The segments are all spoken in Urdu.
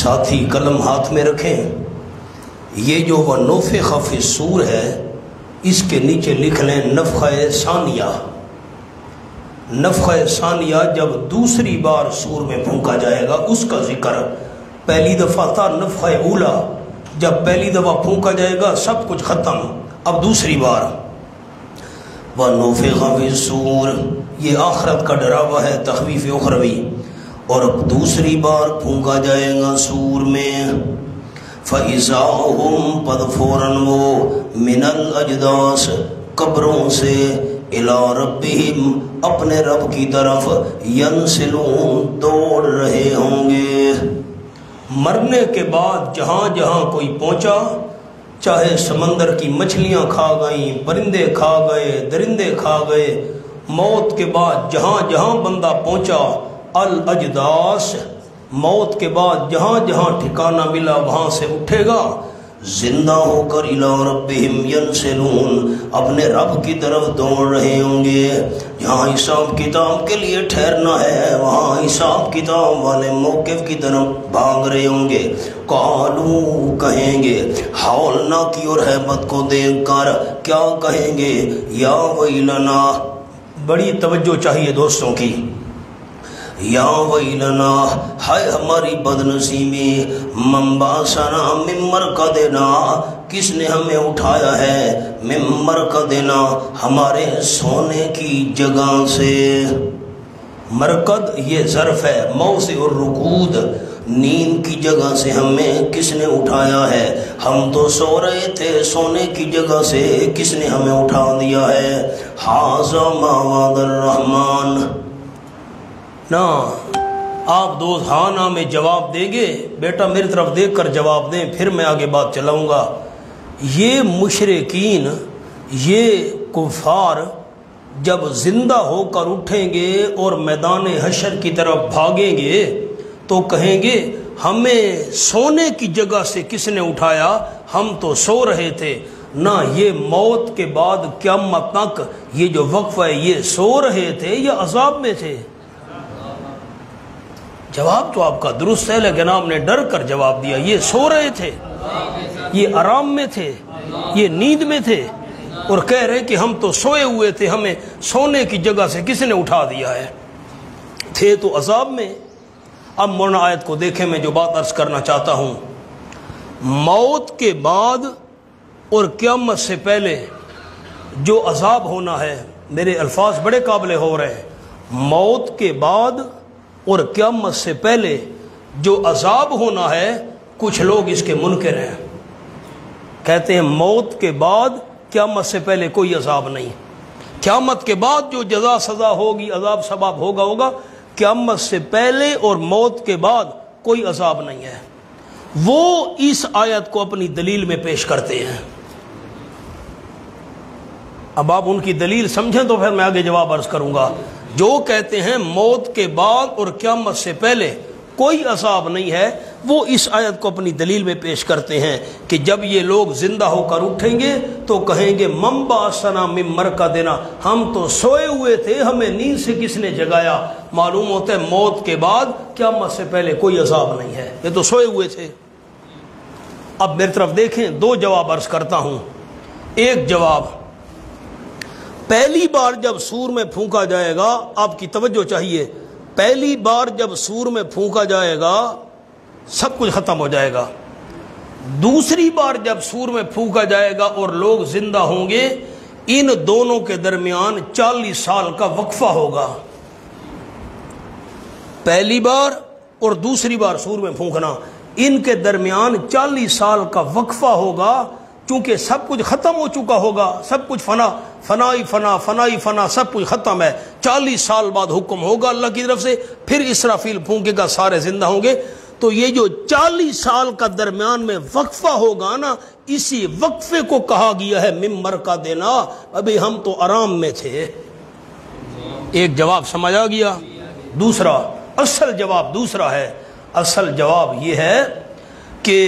ساتھی قلم ہاتھ میں رکھیں، یہ جو ونفخ فی الصور ہے اس کے نیچے لکھ لیں نفخہ ثانیہ۔ نفخہ ثانیہ جب دوسری بار سور میں پھونکا جائے گا اس کا ذکر۔ پہلی دفعہ تھا نفخہ اولا، جب پہلی دفعہ پھونکا جائے گا سب کچھ ختم، اب دوسری بار ونفخ فی الصور، یہ آخرت کا ڈراوا ہے، تخویف اخروی، اور اب دوسری بار پھونکا جائے گا سور میں، فَإِذَا هُمْ قَدْ فَوْرًا وہ مِنَ الْأَجْدَاثِ قبروں سے إِلَىٰ رَبِّهِمْ اپنے رب کی طرف يَنْسِلُونَ دوڑ رہے ہوں گے۔ مرنے کے بعد جہاں جہاں کوئی پہنچا، چاہے سمندر کی مچھلیاں کھا گئیں، پرندے کھا گئے، درندے کھا گئے، موت کے بعد جہاں جہاں بندہ پہنچا، الاجداث، موت کے بعد جہاں جہاں ٹھکانہ ملا وہاں سے اٹھے گا، زندہ ہو کر الی ربہم ینسلون اپنے رب کی طرف دوڑ رہے ہوں گے۔ جہاں حساب کتاب کے لیے ٹھہرنا ہے وہاں حساب کتاب والے موقف کی طرف بھاگ رہے ہوں گے۔ قالو کہیں گے، ہولناکی اور ہیبت کو دیکھ کر کیا کہیں گے؟ یا ویلنا، بڑی توجہ چاہیے دوستوں کی، یا ویلنا، ہائے ہماری بدنصیبی، من بعثنا من مرقدنا، کس نے ہمیں اٹھایا ہے، من مرقدنا، ہمارے سونے کی جگہ سے۔ مرقد یہ ظرف ہے، موضع الرقود، نیند کی جگہ سے ہمیں کس نے اٹھایا ہے، ہم تو سو رہے تھے، سونے کی جگہ سے کس نے ہمیں اٹھا دیا ہے۔ ھذا ما وعد الرحمن، نا آپ دوست ہاں نا میں جواب دیں گے، بیٹا میری طرف دیکھ کر جواب دیں پھر میں آگے بات چلاؤں گا۔ یہ مشرکین، یہ کفار جب زندہ ہو کر اٹھیں گے اور میدان حشر کی طرف بھاگیں گے تو کہیں گے ہمیں سونے کی جگہ سے کس نے اٹھایا، ہم تو سو رہے تھے۔ نہ یہ موت کے بعد قیامت تک یہ جو وقفہ ہے یہ سو رہے تھے یا عذاب میں تھے؟ جواب تو آپ کا درست ہے لیکن آپ نے ڈر کر جواب دیا، یہ سو رہے تھے، یہ آرام میں تھے، یہ نیند میں تھے، اور کہہ رہے کہ ہم تو سوئے ہوئے تھے، ہمیں سونے کی جگہ سے کس نے اٹھا دیا ہے، تھے تو عذاب میں۔ اب مولانا آیت کو دیکھیں، میں جو بات عرض کرنا چاہتا ہوں، موت کے بعد اور قیامت سے پہلے جو عذاب ہونا ہے، میرے الفاظ بڑے قابل ہو رہے ہیں، موت کے بعد اور قیامت سے پہلے جو عذاب ہونا ہے، کچھ لوگ اس کے منکر ہیں، کہتے ہیں موت کے بعد قیامت سے پہلے کوئی عذاب نہیں، قیامت کے بعد جو جزا سزا ہوگی، عذاب ثواب ہوگا، قیامت سے پہلے اور موت کے بعد کوئی عذاب نہیں ہے۔ وہ اس آیت کو اپنی دلیل میں پیش کرتے ہیں۔ اب آپ ان کی دلیل سمجھیں تو پھر میں آگے جواب عرض کروں گا۔ جو کہتے ہیں موت کے بعد اور قیامت سے پہلے کوئی عذاب نہیں ہے، وہ اس آیت کو اپنی دلیل میں پیش کرتے ہیں کہ جب یہ لوگ زندہ ہو کر اٹھیں گے تو کہیں گے من بعثنا من مرقدنا، ہم تو سوئے ہوئے تھے، ہمیں نیند سے کس نے جگایا۔ معلوم ہوتا ہے موت کے بعد قیامت سے پہلے کوئی عذاب نہیں ہے، یہ تو سوئے ہوئے تھے۔ اب میری طرف دیکھیں، دو جواب عرض کرتا ہوں۔ ایک جواب، پہلی بار جب سور میں پھونکا جائے گا، آپ کی توجہ چاہیے، پہلی بار جب سور میں پھونکا جائے گا سب کچھ ختم ہو جائے گا۔ دوسری بار جب سور میں پھونکا جائے گا اور لوگ زندہ ہوں گے، ان دونوں کے درمیان 40 سال کا وقفہ ہوگا۔ پہلی بار اور دوسری بار سور میں پھونکنا، ان کے درمیان 40 سال کا وقفہ ہوگا، چونکہ سب کچھ ختم ہو چکا ہوگا، سب کچھ فنائی فنا سب کچھ ختم ہے۔ 40 سال بعد حکم ہوگا اللہ کی طرف سے، پھر اسرافیل پھونکے گا، سارے زندہ ہوں گے۔ تو یہ جو 40 سال کا درمیان میں وقفہ ہوگا نا، اسی وقفے کو کہا گیا ہے من مرقدنا، ابھی ہم تو آرام میں تھے۔ ایک جواب سمجھ آ گیا۔ دوسرا، اصل جواب دوسرا ہے۔ اصل جواب یہ ہے کہ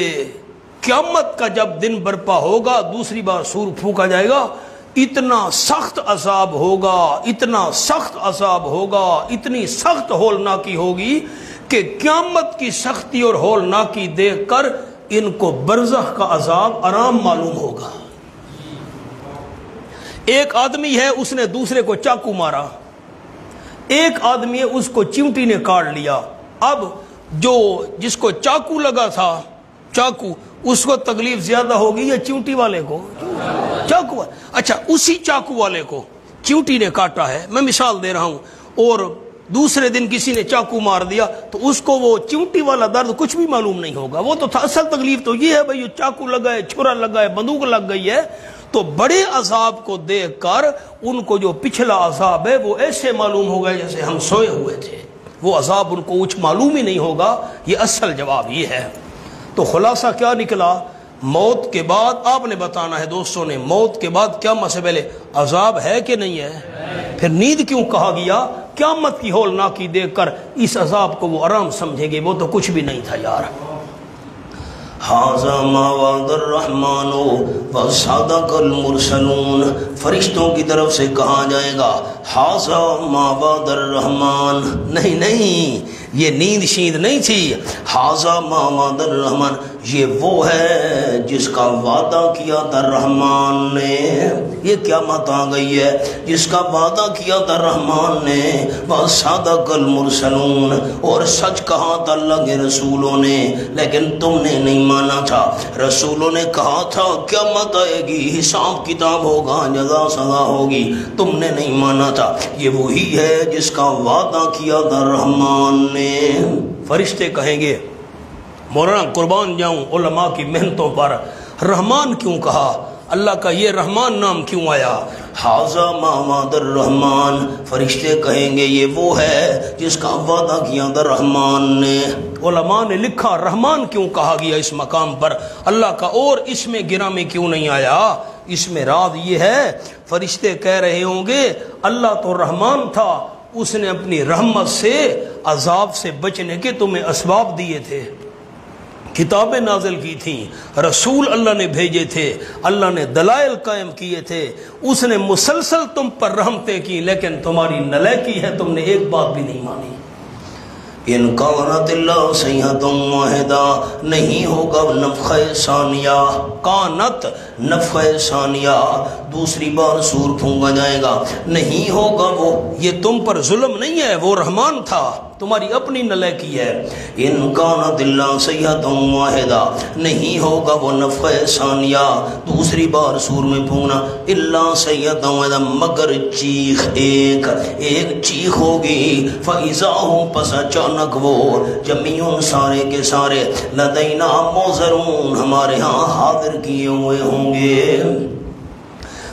قیامت کا جب دن برپا ہوگا، دوسری بار سور پھونکا جائے گا، اتنا سخت عذاب ہوگا، اتنا سخت عذاب ہوگا، اتنی سخت ہولناکی ہوگی کہ قیامت کی سختی اور ہولناکی دیکھ کر ان کو برزخ کا عذاب آرام معلوم ہوگا۔ ایک آدمی ہے، اس نے دوسرے کو چاقو مارا، ایک آدمی ہے اس کو چیونٹی نے کاٹ لیا۔ اب جو جس کو چاقو لگا تھا، چاقو، اس کو تکلیف زیادہ ہوگی یا چیونٹی والے کو؟ چاقو۔ اچھا، اسی چاقو والے کو چیونٹی نے کاٹا ہے، میں مثال دے رہا ہوں، اور دوسرے دن کسی نے چاقو مار دیا تو اس کو وہ چیونٹی والا درد کچھ بھی معلوم نہیں ہوگا۔ وہ تو اصل تکلیف تو یہ ہے بھائی، چاقو لگا ہے، چھرا لگا ہے، بندوق لگ گئی ہے۔ تو بڑے عذاب کو دیکھ کر ان کو جو پچھلا عذاب ہے وہ ایسے معلوم ہوگا جیسے ہم سوئے ہوئے تھے، وہ عذاب ان کو کچھ معلوم ہی نہیں ہوگا۔ یہ اصل جواب یہ ہے۔ تو خلاصہ کیا نکلا؟ موت کے بعد آپ نے بتانا ہے دوستوں نے، موت کے بعد قیامت سے پہلے عذاب ہے کہ نہیں ہے؟ پھر نیند کیوں کہا گیا؟ قیامت کی ہولناکی دیکھ کر اس عذاب کو وہ آرام سمجھیں گے، وہ تو کچھ بھی نہیں تھا یار۔ ھذا ما وعد الرحمن وصدق المرسلون، فرشتوں کی طرف سے کہا جائے گا ھذا ما وعد الرحمن، نہیں یہ نیند شیند نہیں تھی، ھذا ما وعد الرحمن، یہ وہ ہے جس کا وعدہ کیا تھا رحمان نے۔ یہ قیامت آ گئی ہے جس کا وعدہ کیا تھا رحمان نے، وصدق المرسلون، اور سچ کہا تھا اللہ کے رسولوں نے، لیکن تم نے نہیں مانا تھا۔ رسولوں نے کہا تھا قیامت آئے گی، حساب کتاب ہوگا، جزا سزا ہوگی، تم نے نہیں مانا تھا۔ یہ وہی ہے جس کا وعدہ کیا تھا رحمان نے۔ فرشتے کہیں گے مولانا قربان جاؤں علماء کی محنتوں پر، رحمان کیوں کہا؟ اللہ کا یہ رحمان نام کیوں آیا؟ ھذا ما وعد الرحمن، فرشتے کہیں گے یہ وہ ہے جس کا وعدہ کیا تھا رحمان نے۔ علماء نے لکھا رحمان کیوں کہا گیا اس مقام پر اللہ کا، اور اس میں گرامی کیوں نہیں آیا؟ اس میں راز یہ ہے، فرشتے کہہ رہے ہوں گے اللہ تو رحمان تھا، اس نے اپنی رحمت سے عذاب سے بچنے کے تمہیں اسباب دیے تھے، کتابیں نازل کی تھیں، رسول اللہ نے بھیجے تھے، اللہ نے دلائل قائم کیے تھے، اس نے مسلسل تم پر رحمتیں کی، لیکن تمہاری نالائکی ہے، تم نے ایک بات بھی نہیں مانی۔ ان کانت اللہ سیحۃ واحدہ، نہیں ہوگا نفخہ ثانیہ، کانت نفخہ ثانیہ، دوسری بار سور پھونکا جائے گا، نہیں ہوگا وہ، یہ تم پر ظلم نہیں ہے، وہ رحمان تھا، تمہاری اپنی نالائکی ہے۔ ان کانت اللہ سیحۃ واحدہ، نہیں ہوگا وہ نفخہ ثانیہ، دوسری بار سور میں پھونکنا، الا سیحۃ واحدہ، مگر چیخ ایک چیخ ہوگی، فاذا ہم، پس اچانک وہ، جمیعن سارے کے سارے، لدینا محضرون، ہمارے ہاں حاضر کیے ہوئے ہوں گے۔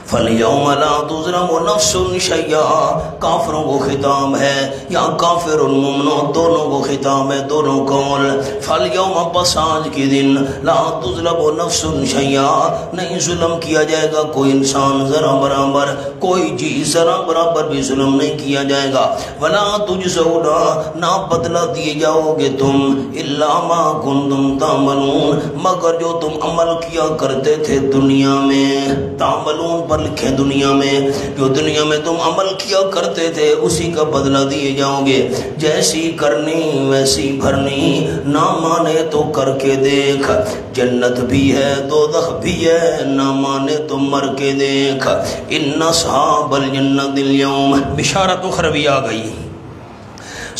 فَالْيَوْمَ لَا تُظْلَمُ نَفْسٌ شَيْئًا، کافروں کو خطاب ہے، یا کافر المؤمنون، دونوں کو خطاب ہے، دونوں قول۔ فَالْيَوْمَ، بس آج کے دن، لا تُظْلَمُ نَفْسٌ شَيْئًا، نہیں ظلم کیا جائے گا کوئی انسان ذرا برابر، کوئی چیز ذرا برابر بھی ظلم نہیں کیا جائے گا۔ وَلَا تُجْزَوْنَا، نہ بدلہ دیے جاؤ گے تم، إِلَّا مَا كُنتُمْ تَعْمَلُونَ، مگر جو تم عمل کیا کرتے تھے دنیا میں، تعملون پر لکھے دنیا میں، جو دنیا میں تم عمل کیا کرتے تھے اسی کا بدلہ دیے جاؤ گے، جیسی کرنی ویسی بھرنی، نہ مانے تو کر کے دیکھ، جنت بھی ہے دوزخ بھی ہے، نہ مانے تو مر کے دیکھ، ان اصحاب الجنت اليوم، بشارت اخروی آ گئی،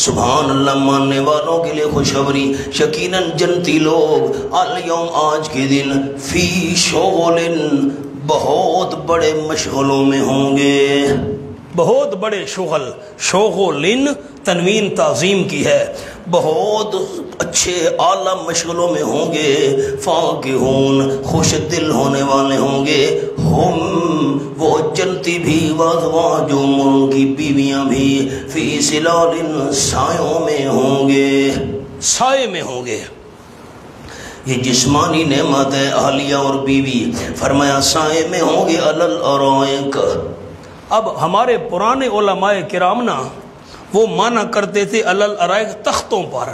سبحان اللہ، ماننے والوں کے لیے خوشخبری، یقیناً جنتی لوگ الیوم، آج کے دن، فی شغل، بہت بڑے مشغلوں میں ہوں گے، بہت بڑے شغل، شغل تنوین تعظیم کی ہے، بہت اچھے اعلیٰ مشغلوں میں ہوں گے، فاکہون، خوش دل ہونے والے ہوں گے، ہم، وہ جنتی بھی، وازواجہم، ان کی بیویاں بھی، فی ظلال، سایوں میں ہوں گے، سائے میں ہوں گے۔ یہ جسمانی نعمت ہے، اہلیہ اور بیوی، فرمایا سائے میں ہوں گے، علی الارائک۔ اب ہمارے پرانے علماء کرام نا، وہ مانا کرتے تھے علی الارائک، تختوں پر،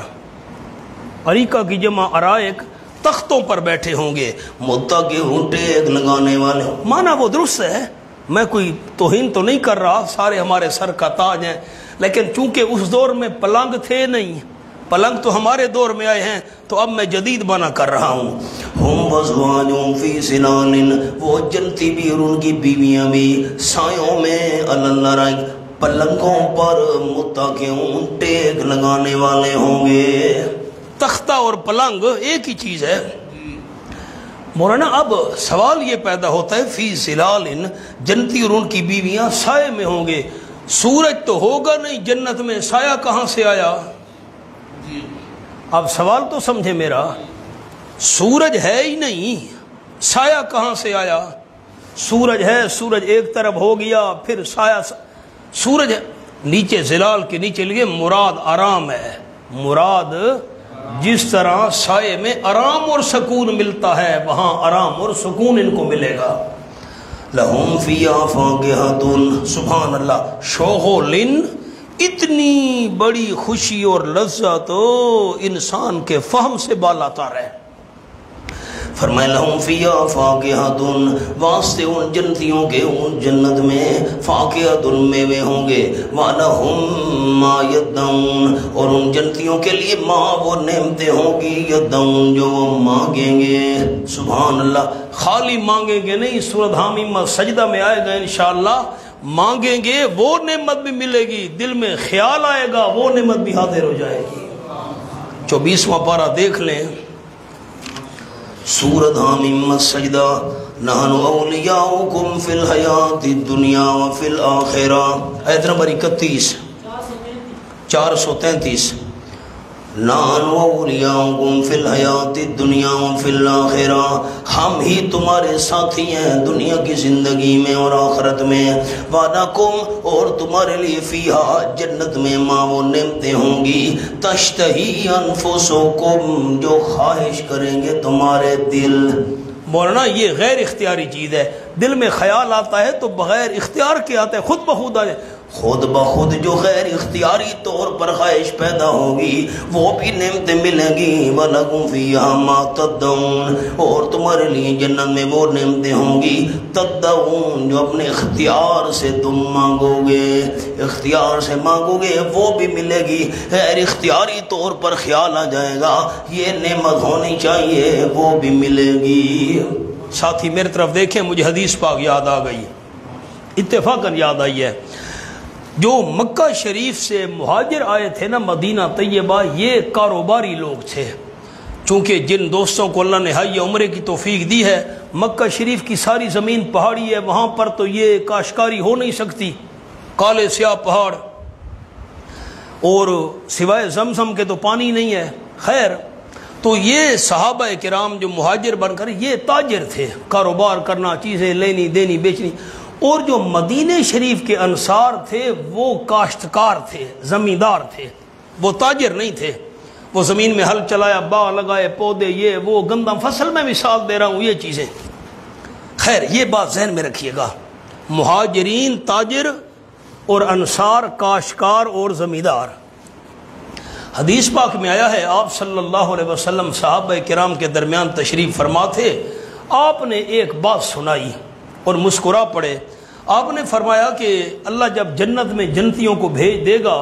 اریکہ کی جمع ارائک، تختوں پر بیٹھے ہوں گے، متکئون، ٹیک لگانے والے، مانا وہ درست ہے، میں کوئی توہین تو نہیں کر رہا، سارے ہمارے سر کا تاج ہیں، لیکن چونکہ اس دور میں پلنگ تھے نہیں، پلنگ تو ہمارے دور میں آئے ہیں تو اب میں جدید بنا کر رہا ہوں. ہم وزواجوں فی ظلال، وہ جنتی بھی اور ان کی بیویاں بھی سایوں میں الارائک، پلنگوں پر متکئون، ٹیک لگانے والے ہوں گے. تختہ اور پلنگ ایک ہی چیز ہے. مولانا اب سوال یہ پیدا ہوتا ہے فی ظلال، جنتی اور ان کی بیویاں سائے میں ہوں گے. سورج تو ہوگا نہیں جنت میں، سایہ کہاں سے آیا؟ اب سوال تو سمجھے میرا، سورج ہے ہی نہیں، سایہ کہاں سے آیا؟ سورج ہے، سورج ایک طرف ہو گیا پھر سایہ. سورج نیچے ظلال کے نیچے لیے مراد آرام ہے. مراد جس طرح سائے میں آرام اور سکون ملتا ہے وہاں آرام اور سکون ان کو ملے گا. لہم فیہا فاکہۃ، سبحان اللہ، شغل، اتنی بڑی خوشی اور لذت انسان کے فہم سے بالا تر ہے. فرمائے لہم فیہا فاکہۃ، واسطے ان جنتیوں کے ان جنت میں فاکہۃ، میوے ہوں گے. وَلَهُم مَّا يَدَّعُونَ، اور ان جنتیوں کے لیے ماں وہ نعمتیں ہوں گی یدعون، جو وہ مانگیں گے. سبحان اللہ، خالی مانگیں گے نہیں، سورۃ حامیم سجدہ میں آئے گا انشاءاللہ. مانگیں گے وہ نعمت بھی ملے گی، دل میں خیال آئے گا وہ نعمت بھی حاضر ہو جائے گی. 24واں پارہ دیکھ لیں، سورۃ حامیم سجدہ. نحن اولیاؤکم فی الحیات الدنیا وفی الآخرہ، آیت نمبر 31، 433. نحن اولیاؤکم فی الحیات الدنیا وفی الآخرہ، ہم ہی تمہارے ساتھی ہیں دنیا کی زندگی میں اور آخرت میں. وَلَکُمْ، اور تمہارے لیے فیہا، جنت میں ماں وہ نعمتیں ہوں گی تشتہی انفسکم، جو خواہش کریں گے تمہارے دل. مولانا یہ غیر اختیاری چیز ہے، دل میں خیال آتا ہے تو بغیر اختیار کے آتا ہے، خود بخود آ جائے. خود بخود جو غیر اختیاری طور پر خواہش پیدا ہوگی وہ بھی نعمتیں ملیں گی. وَلَکُمْ فِیہا مَا تَدَّعُونَ، اور تمہارے لیے جنت میں وہ نعمتیں ہوں گی تدعون، جو اپنے اختیار سے تم مانگو گے، اختیار سے مانگو گے وہ بھی ملے گی. غیر اختیاری طور پر خیال آ جائے گا یہ نعمت ہونی چاہیے وہ بھی ملے گی. ساتھی میرے طرف دیکھیں، مجھے حدیث پاک یاد آ گئی، اتفاقاً یاد آئی ہے. جو مکہ شریف سے مہاجر آئے تھے نا مدینہ طیبہ، یہ کاروباری لوگ تھے. چونکہ جن دوستوں کو اللہ نے حج عمرے کی توفیق دی ہے، مکہ شریف کی ساری زمین پہاڑی ہے، وہاں پر تو یہ کاشتکاری ہو نہیں سکتی، کالے سیاہ پہاڑ، اور سوائے زمزم کے تو پانی نہیں ہے. خیر، تو یہ صحابہ کرام جو مہاجر بن کر یہ تاجر تھے، کاروبار کرنا، چیزیں لینی دینی بیچنی. اور جو مدینہ شریف کے انصار تھے وہ کاشتکار تھے، زمیندار تھے، وہ تاجر نہیں تھے. وہ زمین میں ہل چلایا، باغ لگائے، پودے، یہ وہ گندم فصل میں مثال دے رہا ہوں یہ چیزیں. خیر، یہ بات ذہن میں رکھیے گا، مہاجرین تاجر اور انصار کاشتکار اور زمیندار. حدیث پاک میں آیا ہے آپ صلی اللہ علیہ وسلم صحابہ کرام کے درمیان تشریف فرما تھے. آپ نے ایک بات سنائی اور مسکرا پڑے. آپ نے فرمایا کہ اللہ جب جنت میں جنتیوں کو بھیج دے گا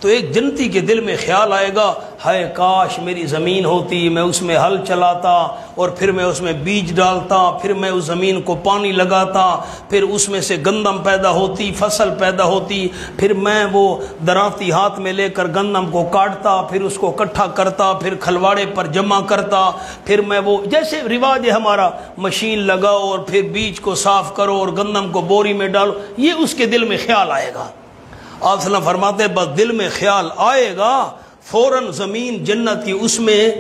تو ایک جنتی کے دل میں خیال آئے گا، ہائے کاش میری زمین ہوتی، میں اس میں ہل چلاتا اور پھر میں اس میں بیج ڈالتا، پھر میں اس زمین کو پانی لگاتا، پھر اس میں سے گندم پیدا ہوتی، فصل پیدا ہوتی، پھر میں وہ دراتی ہاتھ میں لے کر گندم کو کاٹتا، پھر اس کو اکٹھا کرتا، پھر کھلواڑے پر جمع کرتا، پھر میں وہ جیسے رواج ہے ہمارا، مشین لگاؤ اور پھر بیج کو صاف کرو اور گندم کو بوری میں ڈالو، یہ اس کے دل میں خیال آئے گا. آپ صلی اللہ علیہ وسلم فرماتے ہیں بس دل میں خیال آئے گا فوراً زمین جنت کی اس میں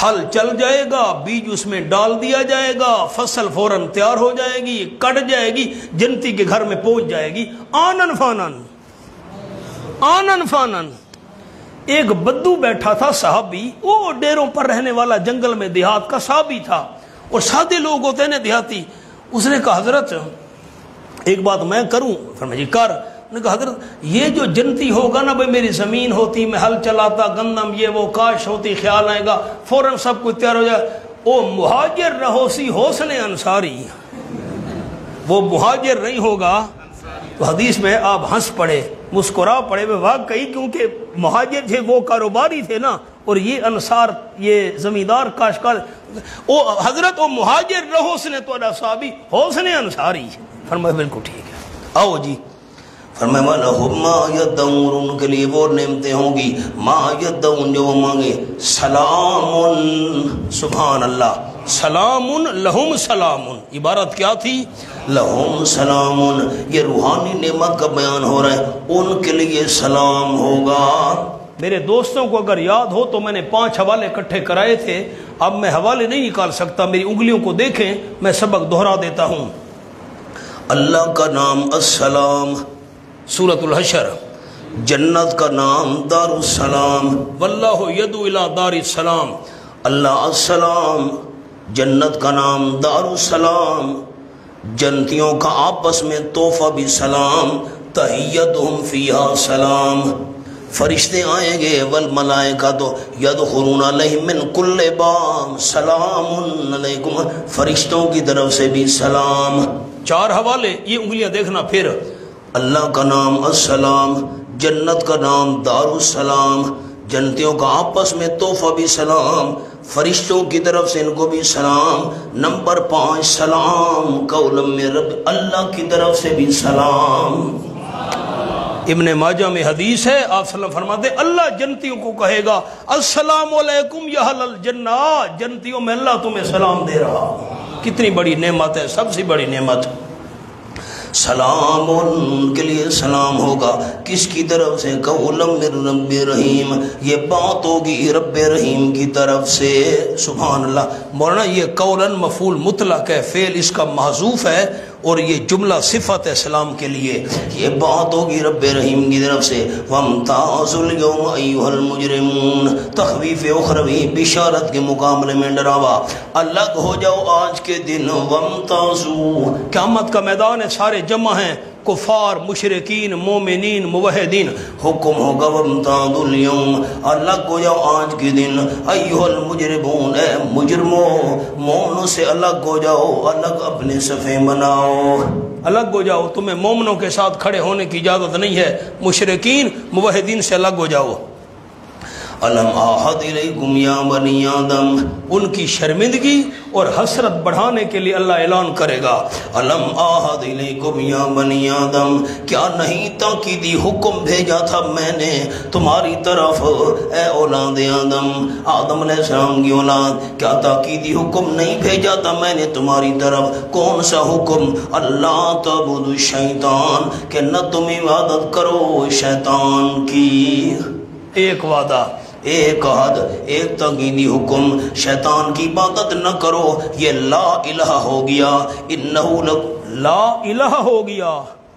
ہل چل جائے گا، بیج اس میں ڈال دیا جائے گا، فصل فوراً تیار ہو جائے گی، کٹ جائے گی، جنتی کے گھر میں پہنچ جائے گی. آنن فانن آنن فانن. ایک بدو بیٹھا تھا صحابی، وہ ڈیروں پر رہنے والا، جنگل میں دیہات کا صحابی تھا، اور سادے لوگ ہوتے ہیں نا دیہاتی. اس نے کہا حضرت ایک بات میں کروں؟ فرمایا جی کر. نے کہا حضرت یہ جو جنتی ہوگا نا بھائی، میری زمین ہوتی، میں ہل چلاتا، گندم یہ وہ کاش ہوتی، خیال آئے گا فوراً سب کچھ تیار ہو جائے. او مہاجر رہو سی حسن انصاری، وہ مہاجر نہیں ہوگا. تو حدیث میں آپ ہنس پڑے، مسکرا پڑے، واقعی کیونکہ مہاجر تھے، وہ کاروباری تھے نا، اور یہ انصار یہ زمیندار کاشکار او حضرت او مہاجر رہو سنے تو صحابی ہو سنے انصاری. فرمایا بالکل ٹھیک ہے آؤ جی. فرمایا وَلَهُمْ مَا يَدَّعُونَ ان کے لیے وہ نعمتیں ہوں گی ما يَدَّعُونَ جو وہ مانگے. سلام سبحان اللہ سلام لہم سلام عبارت کیا تھی لہم سلام. یہ روحانی نعمت کا بیان ہو رہا ہے ان کے لیے سلام ہوگا. میرے دوستوں کو اگر یاد ہو تو میں نے 5 حوالے اکٹھے کرائے تھے. اب میں حوالے نہیں نکال سکتا میری انگلیوں کو دیکھیں میں سبق دہرا دیتا ہوں. اللہ کا نام السلام سورۃ الحشر. جنت کا نام دار السلام واللہ یدعو الی دار السلام. اللہ السلام جنت کا نام دار السلام. جنتیوں کا آپس میں تحفہ بھی سلام. تحیتہم فیہا سلام. فرشتے آئیں گے والملائکۃ یدخلون علیہم من کل باب سلام علیکم. فرشتوں کی طرف سے بھی سلام. 4 حوالے یہ انگلیاں دیکھنا پھر. اللہ کا نام السلام جنت کا نام دار السلام. جنتیوں کا آپس میں تحفہ بھی سلام. فرشتوں کی طرف سے ان کو بھی سلام. نمبر 5 سلام قولا من رب اللہ کی طرف سے بھی سلام. ابن ماجہ میں حدیث ہے آپ صلی اللہ علیہ وسلم فرماتے اللہ جنتیوں کو کہے گا السلام علیکم یا اہل الجنہ. جنتیوں میں اللہ تمہیں سلام دے رہا. کتنی بڑی نعمت ہے سب سے بڑی نعمت. سلام ان کے لیے سلام ہوگا کس کی طرف سے قولا من رب رحیم. یہ بات ہوگی رب رحیم کی طرف سے. سبحان اللہ. مولانا یہ قولا مفعول مطلق ہے فعل اس کا محذوف ہے اور یہ جملہ صفت ہے سلام کے لیے. یہ بات ہوگی رب رحیم کی طرف سے. وامتازوا اليوم ایھا المجرمون. تخویف اخروی بشارت کے مقابلے میں ڈراوا. الگ ہو جاؤ آج کے دن. وامتازوا قیامت کا میدان ہے سارے جمع ہیں کفار مشرکین مومنین موحدین. حکم ہوگا وامتازوا اليوم الگ ہو جاؤ آج کے دن. ایھا المجرمون اے مجرموں مومنوں سے الگ ہو جاؤ. الگ اپنے صفیں بناؤ. الگ ہو جاؤ. تمہیں مومنوں کے ساتھ کھڑے ہونے کی اجازت نہیں ہے. مشرکین موحدین سے الگ ہو جاؤ. الم اعہد الیکم یا بنی آدم. ان کی شرمندگی اور حسرت بڑھانے کے لیے اللہ اعلان کرے گا. الم اعہد الیکم یا بنی آدم. کیا نہیں تاکیدی حکم بھیجا تھا میں نے تمہاری طرف اے اولاد آدم. آدم علیہ السلام کی اولاد. کیا تاکیدی حکم نہیں بھیجا تھا میں نے تمہاری طرف. کون سا حکم؟ اللہ تعبدوا الشیطان کہ نہ تم عبادت کرو شیطان کی. ایک وعدہ ایک عہد ایک تاکیدی حکم. شیطان کی عبادت نہ کرو. یہ لا الہ ہو گیا. انہ لا الہ ہو گیا.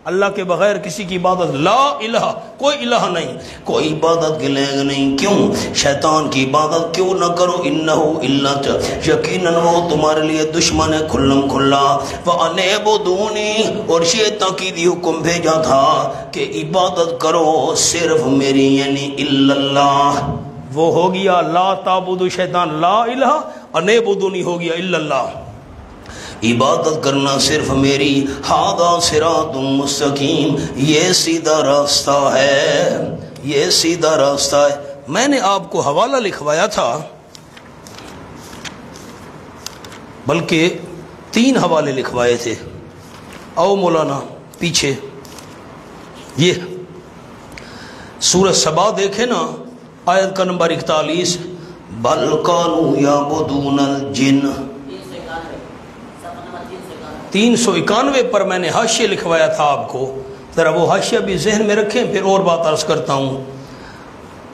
اللہ کے بغیر کسی کی عبادت لا الہ کوئی الہ نہیں کوئی عبادت کے لائق نہیں. کیوں شیطان کی عبادت کیوں نہ کرو. انہ علت یقیناً وہ تمہارے لیے دشمن ہے کھلم کھلا. وَأَنِعْبُدُونِي اور یہ تاکیدی حکم بھیجا تھا کہ عبادت کرو صرف میری یعنی الا اللہ. وہ ہو گیا لا تعبدوا شیطان لا الہ. انعبدونی ہو گیا الا اللہ. عبادت کرنا صرف میری. ھذا صراط مستقیم یہ سیدھا راستہ ہے. یہ سیدھا راستہ ہے. میں نے آپ کو حوالہ لکھوایا تھا بلکہ 3 حوالے لکھوائے تھے. او مولانا پیچھے یہ سورۃ سبا دیکھیں نا آیت کا نمبر 41. بل قالوا یعبدون الجن. 391 پر میں نے حاشیہ لکھوایا تھا آپ کو. ذرا وہ حاشیہ بھی ذہن میں رکھیں پھر اور بات عرض کرتا ہوں.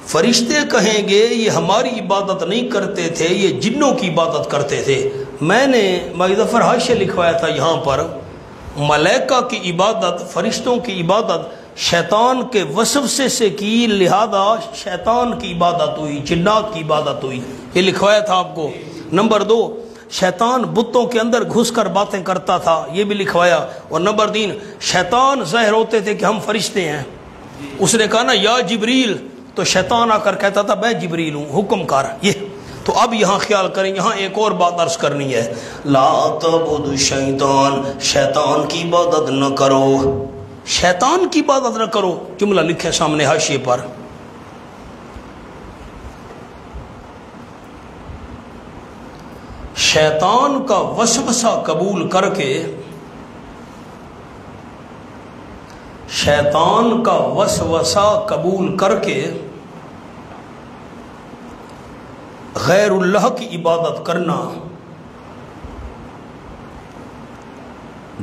فرشتے کہیں گے یہ ہماری عبادت نہیں کرتے تھے یہ جنوں کی عبادت کرتے تھے. میں نے مظفر حاشیہ لکھوایا تھا یہاں پر ملائکہ کی عبادت فرشتوں کی عبادت شیطان کے وسوسے سے کی لہذا شیطان کی عبادت ہوئی جنات کی عبادت ہوئی. یہ لکھوایا تھا آپ کو. نمبر 2 شیطان بتوں کے اندر گھس کر باتیں کرتا تھا یہ بھی لکھوایا. اور نمبر 3 شیطان ظاہر ہوتے تھے کہ ہم فرشتے ہیں. اس نے کہا نا یا جبریل تو شیطان آ کر کہتا تھا میں جبریل ہوں حکم کر. یہ تو اب یہاں خیال کریں یہاں ایک اور بات عرض کرنی ہے. لا تعبدوا الشیطان شیطان کی عبادت نہ کرو. شیطان کی عبادت نہ کرو. جملہ لکھے سامنے حاشیے پر. شیطان کا وسوسہ قبول کر کے، شیطان کا وسوسہ قبول کر کے غیر اللہ کی عبادت کرنا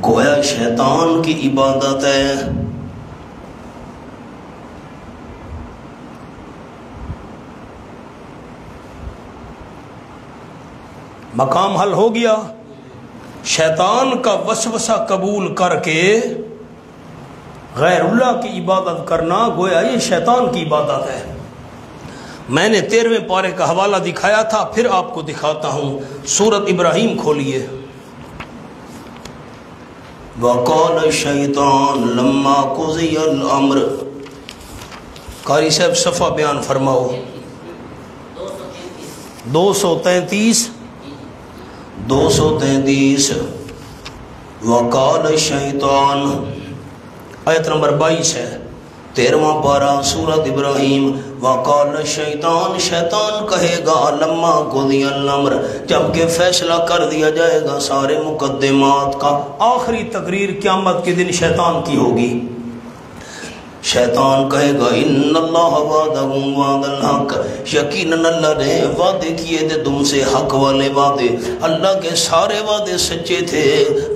گویا شیطان کی عبادت ہے۔ مقام حل ہو گیا۔ شیطان کا وسوسہ قبول کر کے غیر اللہ کی عبادت کرنا گویا یہ شیطان کی عبادت ہے۔ میں نے 13ویں پارے کا حوالہ دکھایا تھا، پھر آپ کو دکھاتا ہوں۔ سورۃ ابراہیم کھولیے۔ وَقَالَ الشَّيْطَانُ لَمَّا قُضِيَ الْأَمْرُ، قاری صاحب صفحہ بیان فرماؤ۔ 233 وَقَالَ الشَّيْطَانُ، آیت نمبر 22 ہے، 13واں پارہ سورۃ ابراہیم۔ وَقَالَ الشَّيْطَانُ، شیطان کہے گا، لَمَّا قُضِيَ الْأَمْرُ، جب کہ فیصلہ کر دیا جائے گا سارے مقدمات کا۔ آخری تقریر قیامت کے دن شیطان کی ہوگی۔ شیطان کہے گا، ان اللہ وعدکم وعد الحق، یقیناً اللہ نے وعدے کیے تھے تم سے حق والے وعدے، اللہ کے سارے وعدے سچے تھے۔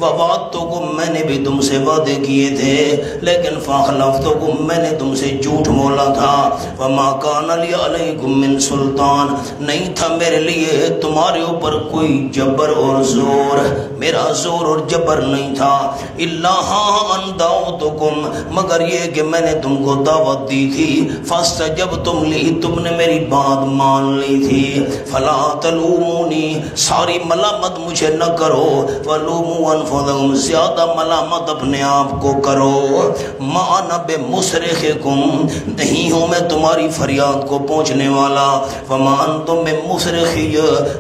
ووعدتکم، میں نے بھی تم سے وعدے کیے تھے، لیکن فاخلفتکم، میں نے تم سے جھوٹ بولا تھا۔ وما کان لی علیکم من سلطان، نہیں تھا میرے لیے تمہارے اوپر کوئی جبر اور زور، میرا زور اور جبر نہیں تھا۔ الا ہاں ان دعوتکم، مگر یہ کہ میں نے تم کو دعوت دی تھی، فاستجبتم لی، تم نے میری بات مان لی تھی۔ فلا تلومونی، ساری ملامت مجھے نہ کرو، ولوموا انفسکم، زیادہ ملامت اپنے آپ کو کرو۔ ما انا بمصرخکم، نہیں ہوں میں تمہاری فریاد کو پہنچنے والا، وما انتم بمصرخی،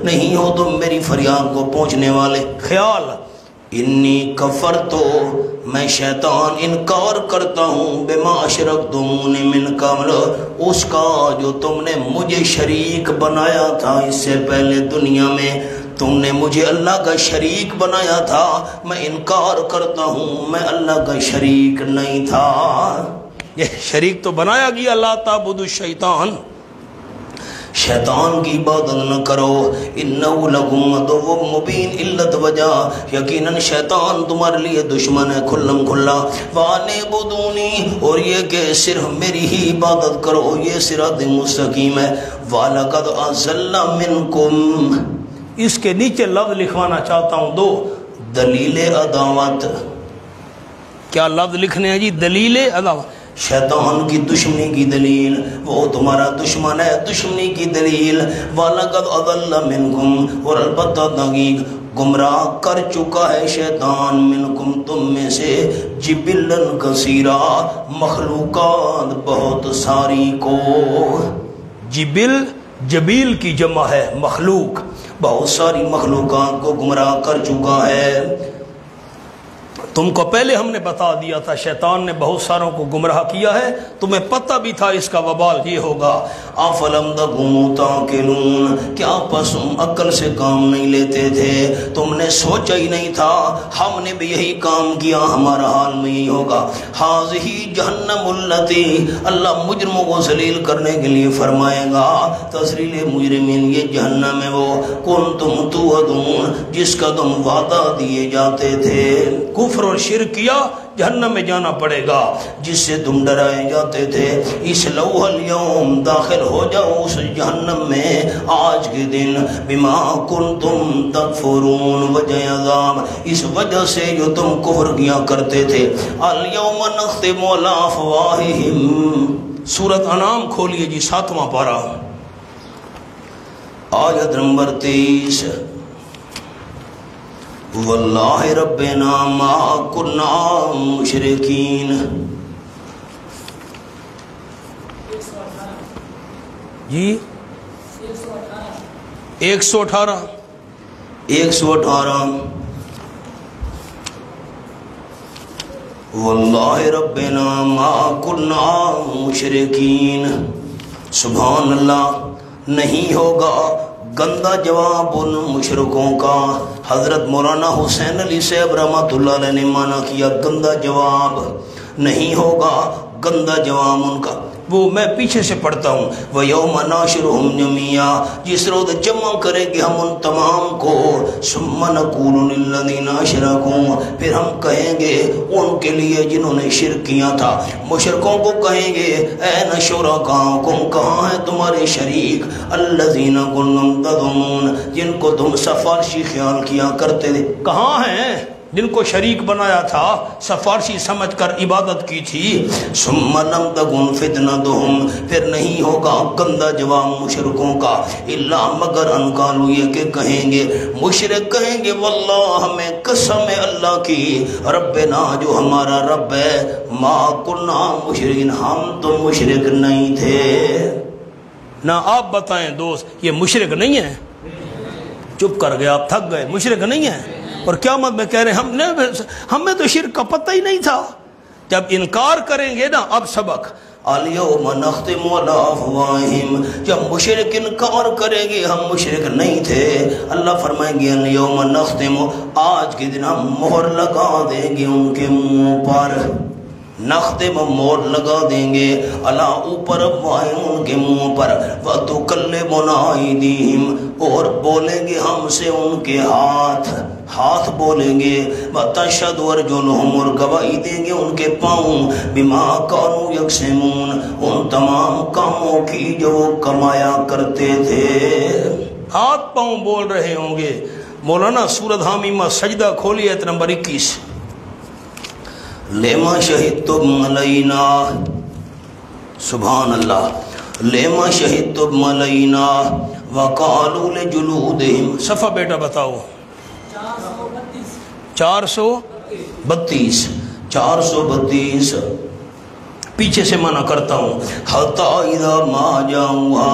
نہیں ہو تم میری فریاد کو پہنچنے والے۔ خیال، انی کفرتو، میں شیطان انکار کرتا ہوں، بما اشرکتمونی من قبل، اس کا جو تم نے مجھے شریک بنایا تھا اس سے پہلے دنیا میں، تم نے مجھے اللہ کا شریک بنایا تھا، میں انکار کرتا ہوں، میں اللہ کا شریک نہیں تھا۔ یہ شریک تو بنایا گیا، لا تعبدوا الشیطان، شیطان کی عبادت نہ کرو۔ انہ لکم عدو مبین، علت وجہ، یقیناً شیطان تمہارے لیے دشمن ہے کھلم کھلا۔ وَانِعْبُدُونِی، اور یہ کہ صرف میری ہی عبادت کرو، یہ صراط مستقیم ہے۔ وَلَقَدْ أَضَلَّ مِنْکُمْ، اس کے نیچے لفظ لکھوانا چاہتا ہوں، دو دلیل عداوت۔ کیا لفظ لکھنے ہیں جی؟ دلیل عداوت، شیطان کی دشمنی کی دلیل، وہ تمہارا دشمن ہے، دشمنی کی دلیل۔ وَلَقَدْ أَضَلَّ مِنْکُمْ، اور البتہ تحقیق گمراہ کر چکا ہے شیطان، منکم تم میں سے، جبلن کثیرا، مخلوقات بہت ساری کو۔ جبل جبیل کی جمع ہے، مخلوق، بہت ساری مخلوقات کو گمراہ کر چکا ہے۔ تم کو پہلے ہم نے بتا دیا تھا شیطان نے بہت ساروں کو گمراہ کیا ہے، تمہیں پتہ بھی تھا اس کا وبال یہ ہوگا۔ افلم تکونوا تعقلون، کیا پس تم عقل سے کام نہیں لیتے تھے؟ تم نے سوچا ہی نہیں تھا ہم نے بھی یہی کام کیا، ہمارا حال میں یہی ہوگا۔ ہذہ جہنم التی، اللہ مجرموں کو ذلیل کرنے کے لیے فرمائے گا، تذلیل مجرمین، یہ جہنم ہے وہ کنتم توعدون، جس کا تم وعدہ دیے جاتے تھے۔ کفر اور شرک کیا، جہنم میں جانا پڑے گا، جس سے تم ڈرائے جاتے تھے۔ اس لوح اليوم، داخل ہو جاؤ اس جہنم میں آج کے دن، بما کنتم تکفرون، وجہ عذاب، اس وجہ سے جو تم کفر کیا کرتے تھے۔ اليوم نختم علی افواہہم، سورۃ انعام کھولیے جی، 7واں پارہ، آیت نمبر 23۔ واللہ ربنا ما کنا مشرکین، جی 118 واللہ ربنا ما کنا مشرکین، سبحان اللہ، نہیں ہوگا گندا جواب ان مشرکوں کا۔ حضرت مولانا حسین علی صاحب رحمۃ اللہ علیہ نے مانا کیا گندا جواب نہیں ہوگا، گندا جواب ان کا وہ میں پیچھے سے پڑھتا ہوں، وَيَوْمَ نَاشِرُهُمْ جَمِيعًا، جس روز جمع کریں گے ہم ان تمام کو، ثُمَّ نَقُولُ لِلَّذِينَ أَشْرَكُوا، پھر ہم کہیں گے ان کے لیے جنہوں نے شرک کیا تھا، مشرکوں کو کہیں گے اَيْنَ شُرَكَاؤُكُمْ، کہاں ہیں تمہارے شریک، الَّذِينَ كُنتُمْ تَزْعُمُونَ، جن کو تم سفارشی خیال کیا کرتے تھے، کہاں ہیں جن کو شریک بنایا تھا، سفارشی سمجھ کر عبادت کی تھی۔ ثم لم تکن فتنتہم، پھر نہیں ہوگا گندا جواب مشرکوں کا، الا مگر ان قالوا، یہ کہ کہیں گے مشرک کہیں گے، واللہ ہمیں قسم اللہ کی، ربنا جو ہمارا رب ہے، ما کنا مشرکین، ہم تو مشرک نہیں تھے۔ نہ آپ بتائیں دوست یہ مشرک نہیں ہے؟ چپ کر گئے آپ، تھک گئے، مشرک نہیں ہے؟ اور قیامت میں کہہ رہے ہیں ہمیں تو شرک کا پتہ ہی نہیں تھا۔ جب انکار کریں گے نا، اب سبق الیوم نختم علی افواہہم، جب مشرک انکار کریں گے ہم مشرک نہیں تھے، اللہ فرمائیں گے الیوم نختم، آج کے دن ہم مہر لگا دیں گے ان کے منہ پر، نختم مور لگا دیں گے، اللہ اوپر افواہہم ان کے منہ پر، وتکلمنا ایدیہم، اور بولیں گے ہم سے ان کے ہاتھ بولیں گے، وتشہد ارجلہم، اور گواہی دیں گے ان کے پاؤں، بما کانوا یکسبون، ان تمام کاموں کی جو وہ کمایا کرتے تھے۔ ہاتھ پاؤں بول رہے ہوں گے۔ مولانا سورۃ حامیمہ سجدہ کھولی آیت نمبر 21، لما شہدتم علینا، سبحان اللہ، لما شہدتم علینا وقالوا لجلودہم، صفحہ بیٹا بتاؤ، 432 پیچھے سے منع کرتا ہوں، حتی اذا ما جاؤہا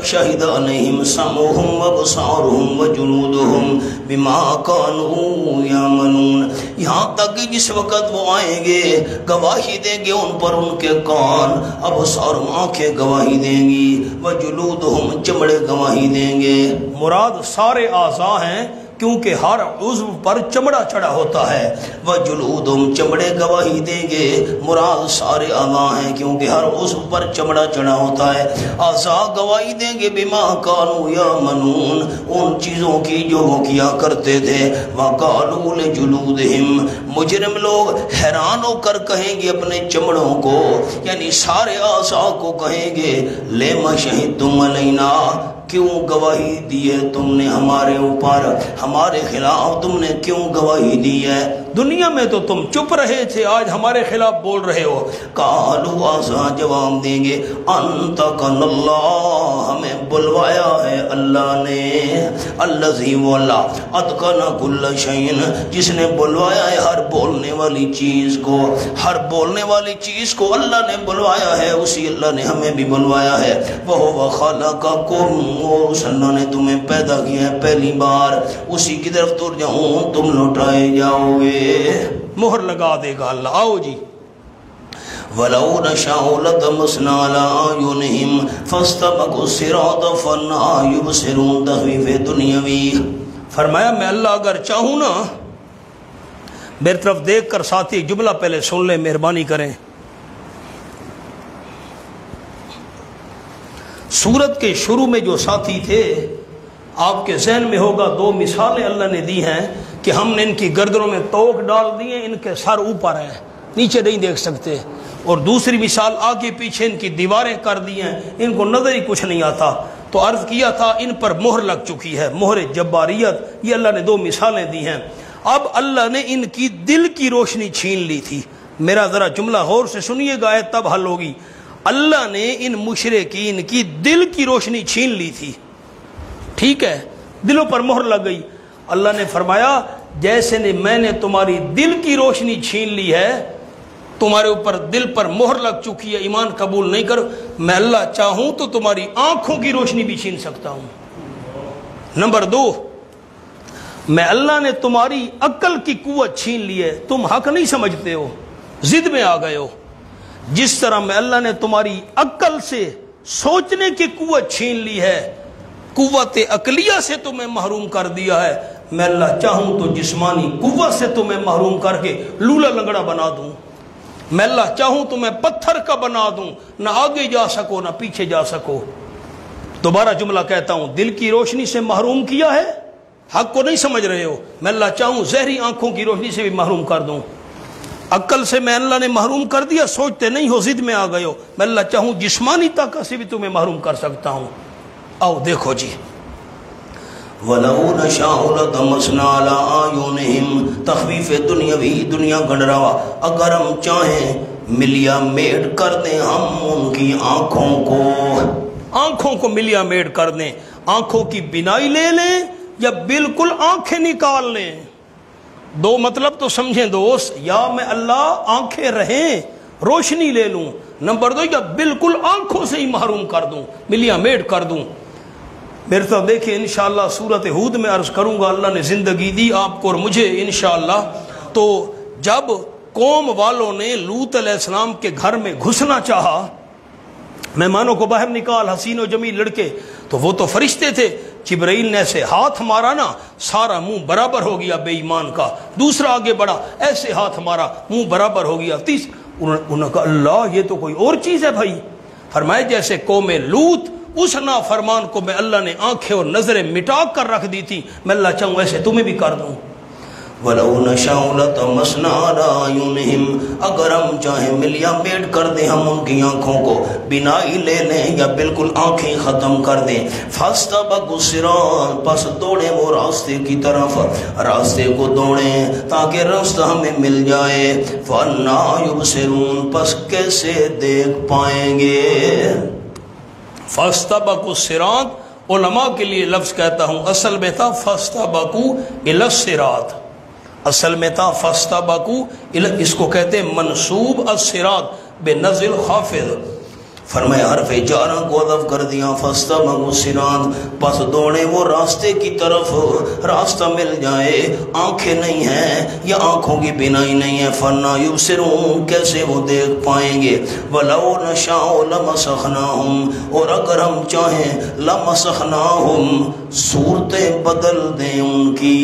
شہد علیہم سمعہم وابصارہم وجلودہم بما کانوا یعملون، یہاں تک کہ جس وقت وہ آئیں گے گواہی دیں گے ان پر ان کے کان، ابصارہم آنکھیں گواہی دیں گی، وجلودہم چمڑے گواہی دیں گے۔ مراد سارے اعضاء ہیں کیونکہ ہر عضو پر چمڑا چڑھا ہوتا ہے، وجلودہم چمڑے گواہی دیں گے، مراد سارے اعضاء ہیں کیونکہ ہر عضو پر چمڑا چڑھا ہوتا ہے، اعضاء گواہی دیں گے بما کانوا یعملون، ان چیزوں کی جو وہ کیا کرتے تھے، وقالوا لجلودہم، مجرم لوگ حیران ہو کر کہیں گے اپنے چمڑوں کو، یعنی سارے اعضاء کو کہیں گے، لما شہدتم علینا، کیوں گواہی دی ہے تم نے ہمارے اوپر، ہمارے خلاف تم نے کیوں گواہی دی ہے؟ دنیا میں تو تم چپ رہے تھے، آج ہمارے خلاف بول رہے ہو۔ قالوا، آسا جواب دیں گے، انطقنا اللہ، ہمیں بلوایا ہے اللہ نے، الذی وہ اللہ، اتقن کل شیء، جس نے بلوایا ہے ہر بولنے والی چیز کو، ہر بولنے والی چیز کو اللہ نے بلوایا ہے، اسی اللہ نے ہمیں بھی بلوایا ہے۔ وَهُوَ خَلَقَكُمْ، اس اللہ نے تمہیں پیدا کیا ہے پہلی بار، اسی کی طرف ترجعون، تم لوٹائے جاؤ گے۔ مہر لگا دے گا اللہ۔ آؤ جی، وَلَوْ نَشَاءُ لَطَمَسْنَا عَلَىٰ أَعْيُنِهِمْ فَاسْتَبَقُوا الصِّرَاطَ فَأَنَّىٰ يُبْصِرُونَ، تخفیف دنیاوی۔ فرمایا میں اللہ اگر چاہوں نا، میری طرف دیکھ کر ساتھی جملہ پہلے سن لیں، مہربانی کریں۔ سورت کے شروع میں جو ساتھی تھے، آپ کے ذہن میں ہوگا دو مثالیں اللہ نے دی ہیں کہ ہم نے ان کی گردنوں میں توق ڈال دی ہیں، ان کے سر اوپر ہیں، نیچے نہیں دیکھ سکتے، اور دوسری مثال آگے پیچھے ان کی دیواریں کر دی ہیں، ان کو نظر ہی کچھ نہیں آتا۔ تو عرض کیا تھا ان پر مہر لگ چکی ہے، مہر جباریت، یہ اللہ نے دو مثالیں دی ہیں۔ اب اللہ نے ان کی دل کی روشنی چھین لی تھی۔ میرا ذرا جملہ غور سے سنیے گا، تب حل ہوگی۔ اللہ نے ان مشرکین کی دل کی روشنی چھین لی تھی، ٹھیک ہے، دلوں پر مہر لگ گئی۔ اللہ نے فرمایا جیسے میں نے تمہاری دل کی روشنی چھین لی ہے، تمہارے اوپر دل پر مہر لگ چکی ہے، ایمان قبول نہیں کرو، میں اللہ چاہوں تو تمہاری آنکھوں کی روشنی بھی چھین سکتا ہوں۔ نمبر 2، میں اللہ نے تمہاری عقل کی قوت چھین لی ہے، تم حق نہیں سمجھتے ہو، ضد میں آ گئے ہو۔ جس طرح میں اللہ نے تمہاری عقل سے سوچنے کی قوت چھین لی ہے، قوت عقلیہ سے تمہیں محروم کر دیا ہے، میں اللہ چاہوں تو جسمانی قوت سے تمہیں محروم کر کے لولا لنگڑا بنا دوں، میں اللہ چاہوں تو میں پتھر کا بنا دوں، نہ آگے جا سکو نہ پیچھے جا سکو۔ دوبارہ جملہ کہتا ہوں، دل کی روشنی سے محروم کیا ہے، حق کو نہیں سمجھ رہے ہو، میں اللہ چاہوں زہری آنکھوں کی روشنی سے بھی محروم کر دوں، عقل سے میں اللہ نے محروم کر دیا، سوچتے نہیں ہو، ضد میں آ گئے ہو، میں اللہ چاہوں جسمانی طاقت سے بھی تمہیں محروم کر سکتا ہوں۔ آؤ دیکھو جی، وَلَوْ نَشَاءُ لَطَمَسْنَا عَلَىٰ أَعْيُنِهِمْ، تخفیف دنیاوی، دنیا گنڈراوا، اگر ہم چاہیں ملیا میٹ کر دیں ہم ان کی آنکھوں کو ملیا میٹ کر دیں، آنکھوں کی بینائی لے لیں یا بالکل آنکھیں نکال لیں۔ دو مطلب تو سمجھیں دوست، یا میں اللہ آنکھیں رہیں روشنی لے لوں، نمبر دو یا بالکل آنکھوں سے ہی محروم کر دوں، ملیا میٹ کر دوں۔ میرے تو دیکھیں انشاءاللہ سورۃ ہود میں عرض کروں گا، اللہ نے زندگی دی آپ کو اور مجھے انشاءاللہ، تو جب قوم والوں نے لوط علیہ السلام کے گھر میں گھسنا چاہا، مہمانوں کو باہر نکال، حسین و جمیل لڑکے، تو وہ تو فرشتے تھے، جبرائیل نے ایسے ہاتھ مارا نا، سارا منہ برابر ہو گیا بے ایمان کا، دوسرا آگے بڑھا، ایسے ہاتھ مارا، منہ برابر ہو گیا، انہوں نے کہا اللہ یہ تو کوئی اور چیز ہے بھائی۔ فرمائے جیسے قوم لوط، اس نافرمان کو میں اللہ نے آنکھیں اور نظریں مٹا کر رکھ دی تھی، میں اللہ چاہوں ایسے تمہیں بھی کر دوں۔ وَلَوْ نَشَاءُ لَطَمَسْنَا عَلَىٰ أَعْيُنِهِمْ، اگر ہم چاہیں ملیا میٹ کر دیں ہم ان کی آنکھوں کو، بینائی لے لیں یا بالکل آنکھیں ختم کر دیں۔ فَاسْتَبَقُوا الصِّرَاطَ، پس دوڑیں وہ راستے کی طرف، راستے کو دوڑیں تاکہ راستہ ہمیں مل جائے۔ فَأَنَّىٰ يُبْصِرُونَ، پس کیسے دیکھ پائیں گے۔ فَاسْتَبَقُوا الصِّرَاطَ، علماء کے لیے لفظ کہتا ہوں، اصل میں تھا فَاسْتَبَقُوا إِلَى الصِّرَاطِ، اصل میں تھا فَاسْتَبَقُوا إِلَى، اس کو کہتے ہیں منصوب الصِّراط بنزل خافض، فرمایا حرف جارہ کو حذف کر دیا، فَاسْتَبَقُوا الصِّرَاطَ، پس دوڑیں وہ راستے کی طرف، راستہ مل جائے، آنکھیں نہیں ہیں یا آنکھوں کی بینائی نہیں ہے، فَأَنَّىٰ يُبْصِرُونَ، کیسے وہ دیکھ پائیں گے۔ وَلَوْ نَشَاءُ لَمَسَخْنَاهُمْ، اور اگر ہم چاہیں لَمَسَخْنَاهُمْ، صورتیں بدل دیں ان کی،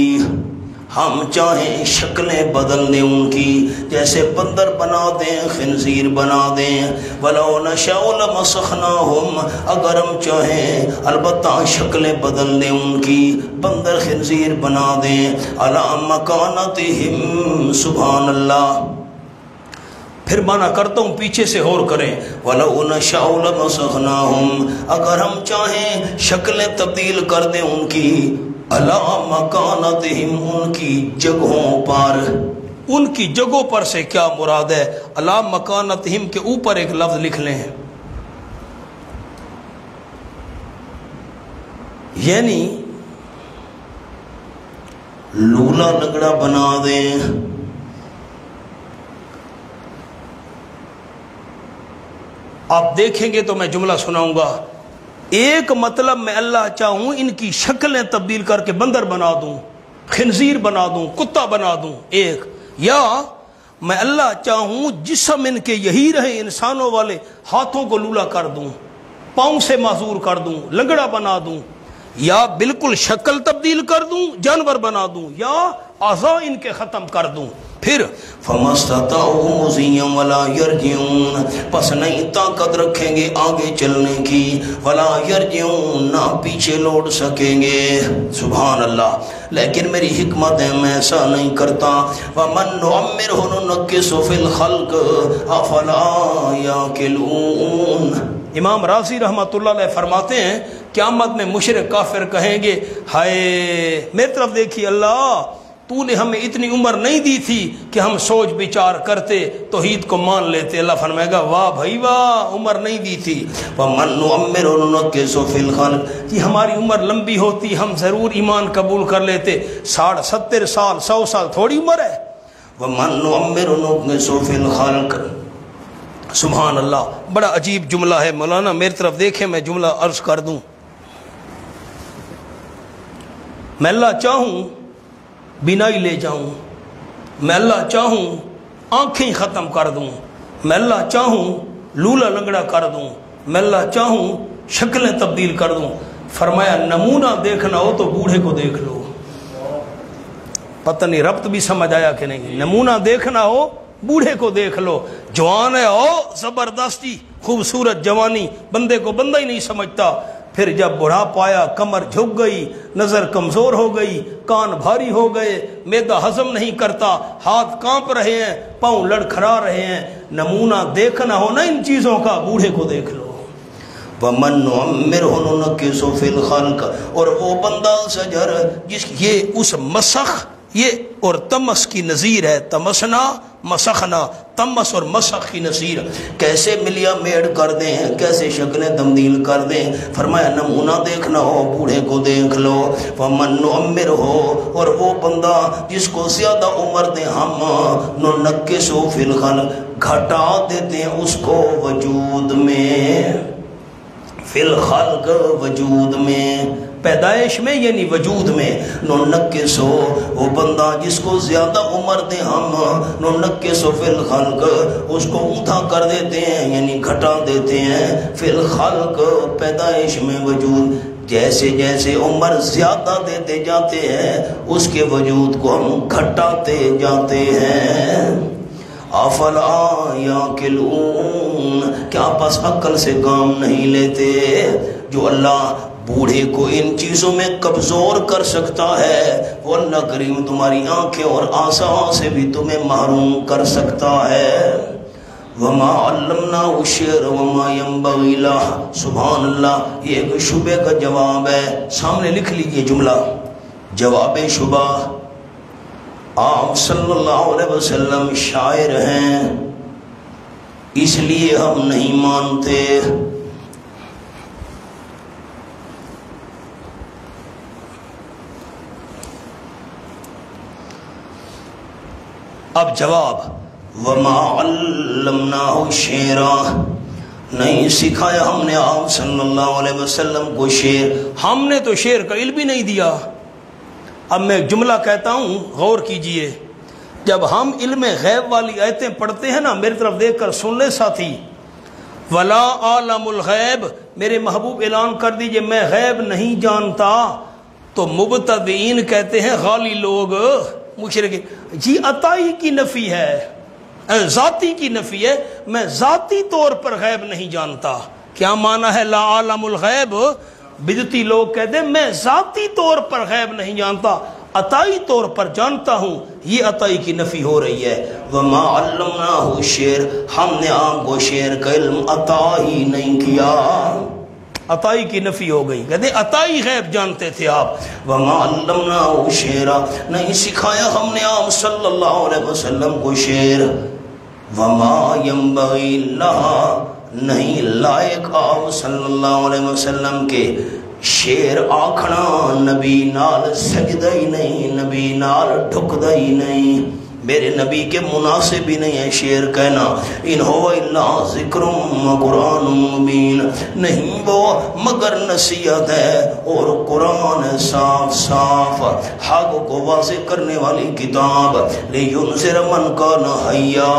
ہم چاہیں شکلیں بدل دیں ان کی، جیسے بندر بنا دیں، خنزیر بنا دیں۔ وَلَوْ نَشَاءُ لَمَسَخْنَاهُمْ، اگر ہم چاہیں البتہ شکلیں بدل دیں ان کی، بندر خنزیر بنا دیں۔ عَلَىٰ مَكَانَتِهِمْ، سبحان اللہ، پھر مانا کرتا ہوں پیچھے سے اور کریں، وَلَوْ نَشَاءُ لَمَسَخْنَاهُمْ، اگر ہم چاہیں شکلیں تبدیل کر دیں ان کی، عَلَىٰ مَكَانَتِهِمْ، ان کی جگہوں پر، ان کی جگہوں پر سے کیا مراد ہے؟ عَلَىٰ مَكَانَتِهِمْ کے اوپر ایک لفظ لکھ لیں، یعنی لولا لگڑا بنا دیں۔ آپ دیکھیں گے تو میں جملہ سناؤں گا، ایک مطلب میں اللہ چاہوں ان کی شکلیں تبدیل کر کے بندر بنا دوں، خنزیر بنا دوں، کتا بنا دوں، ایک، یا میں اللہ چاہوں جسم ان کے یہی رہے انسانوں والے، ہاتھوں کو لولا کر دوں، پاؤں سے معذور کر دوں، لنگڑا بنا دوں، یا بالکل شکل تبدیل کر دوں، جانور بنا دوں، یا اعضاء ان کے ختم کر دوں۔ پھر فَمَسْتَطَاعُوا مُضِيًّا وَلَا يَرْجِعُونَ، پس نہیں طاقت رکھیں گے آگے چلنے کی، وَلَا يَرْجِعُونَ، نہ پیچھے لوٹ سکیں گے۔ سبحان اللہ، لیکن میری حکمت ہے میں ایسا نہیں کرتا۔ وَمَن نُعَمِّرْهُ نُنَكِّسْهُ فِي الْخَلْقِ أَفَلَا يَعْقِلُونَ۔ امام رازی رحمۃ اللہ علیہ فرماتے ہیں قیامت میں مشرک کافر کہیں گے، ہائے میری طرف دیکھیے اللہ، تو نے ہمیں اتنی عمر نہیں دی تھی کہ ہم سوچ بچار کرتے، توحید کو مان لیتے۔ اللہ فرمائے گا واہ بھائی واہ، عمر نہیں دی تھی۔ وَمَن نُعَمِّرْهُ نُنَكِّسْهُ فِي الْخَلْقِ، کہ ہماری عمر لمبی ہوتی ہم ضرور ایمان قبول کر لیتے، 60 70 سال 100 سال تھوڑی عمر ہے۔ وَمَن نُعَمِّرْهُ نُنَكِّسْهُ فِي الْخَلْقِ، سبحان اللہ، بڑا عجیب جملہ ہے۔ مولانا میری طرف دیکھیں، میں جملہ عرض کر دوں، میں اللہ چاہوں بینائی لے جاؤں، میں اللہ چاہوں آنکھیں ختم کر دوں، میں اللہ چاہوں لولا لنگڑا کر دوں، میں اللہ چاہوں شکلیں تبدیل کر دوں، فرمایا نمونہ دیکھنا ہو تو بوڑھے کو دیکھ لو. پتہ نہیں ربط بھی سمجھ آیا کہ نہیں. نمونہ دیکھنا ہو بوڑھے کو دیکھ لو. جوان ہے زبردستی خوبصورت جوانی, بندے کو بندہ ہی نہیں سمجھتا. پھر جب بڑھا پایا, کمر جھک گئی, نظر کمزور ہو گئی, کان بھاری ہو گئے, معدہ ہضم نہیں کرتا, ہاتھ کانپ رہے ہیں, پاؤں لڑکھڑا رہے ہیں. نمونہ دیکھنا ہو نا ان چیزوں کا, بوڑھے کو دیکھ لو. وَمَن نُعَمِّرْهُ نُنَكِّسُهُ فِي الْخَلْقِ, اور وہ بندہ سجر جس یہ اس مسخ یہ اور تمس کی نظیر ہے. تمسنا مسخنا, تمس اور مسخ کی نظیر. کیسے ملیا میڑ کر دیں, کیسے شکلیں تبدیل کر دیں. فرمایا نمونہ دیکھنا ہو بوڑھے کو دیکھ لو. وَمَن نُعَمِّرْهُ, اور وہ بندہ جس کو زیادہ عمر دیں ہم, نُنَكِّسُهُ فِي الْخَلْقِ, گھٹا دیتے ہیں اس کو وجود میں. فی الخلق, وجود میں, پیدائش میں یعنی وجود میں. نُنَكِّسُ, وہ بندہ جس کو زیادہ عمر دیں ہم, نُنَكِّسُ فی الخلق, اس کو اونٹا کر دیتے ہیں یعنی گھٹا دیتے ہیں. فی الخلق, پیدائش میں, وجود. جیسے جیسے عمر زیادہ دیتے جاتے ہیں اس کے وجود کو ہم گھٹاتے جاتے ہیں. افلا یاقلون, کیا پس عقل سے کام نہیں لیتے؟ جو اللہ بوڑھے کو ان چیزوں میں کمزور کر سکتا ہے, وہ اللہ کریم تمہاری آنکھیں اور آسان سے بھی تمہیں محروم کر سکتا ہے. وما علمناه الشعر وما ينبغي له. سبحان اللہ, یہ ایک شبہ کا جواب ہے. سامنے لکھ لیجئے جملہ, جواب شبہ. آپ صلی اللہ علیہ وسلم شاعر ہیں اس لیے ہم نہیں مانتے. اب جواب, وما علمناه الشعر, نہیں سکھایا ہم نے آپ صلی اللہ علیہ وسلم کو شعر. ہم نے تو شعر کا علم ہی نہیں دیا. اب میں ایک جملہ کہتا ہوں, غور کیجئے. جب ہم علم غیب والی آیتیں پڑھتے ہیں نا, میری طرف دیکھ کر سن لے ساتھی. ولا عالم الغیب, میرے محبوب اعلان کر دیجئے میں غیب نہیں جانتا. تو مبتدئین کہتے ہیں غالی لوگ, مشرک, جی عطائی کی نفی ہے, ذاتی کی نفی ہے. میں ذاتی طور پر غیب نہیں جانتا. کیا معنی ہے لا عالم الغیب؟ بدعتی لوگ کہتے ہیں میں ذاتی طور پر غیب نہیں جانتا, عطائی طور پر جانتا ہوں. یہ عطائی کی نفی ہو رہی ہے. وما علمناه الشعر, ہم نے آپ کو شعر کا علم عطا ہی نہیں کیا. عطائی کی نفی ہو گئی. کہتے ہیں عطائی غیب جانتے تھے آپ. وما علمناه الشعر, نہیں سکھایا ہم نے آپ صلی اللہ علیہ وسلم کو شعر. وما ينبغي لها, نہیں لائق آپ صلی اللہ علیہ وسلم کے شعر آکھنا. نبی نال سجدہ ہی نہیں, نبی نال ڈھکدہ ہی نہیں, میرے نبی کے مناسب ہی نہیں ہے شعر کہنا. ان هو الا ذکر و قرآن مبین, نہیں وہ مگر نصیحت ہے اور قرآن صاف صاف حق کو واضح کرنے والی کتاب. لینذر من کان حیا,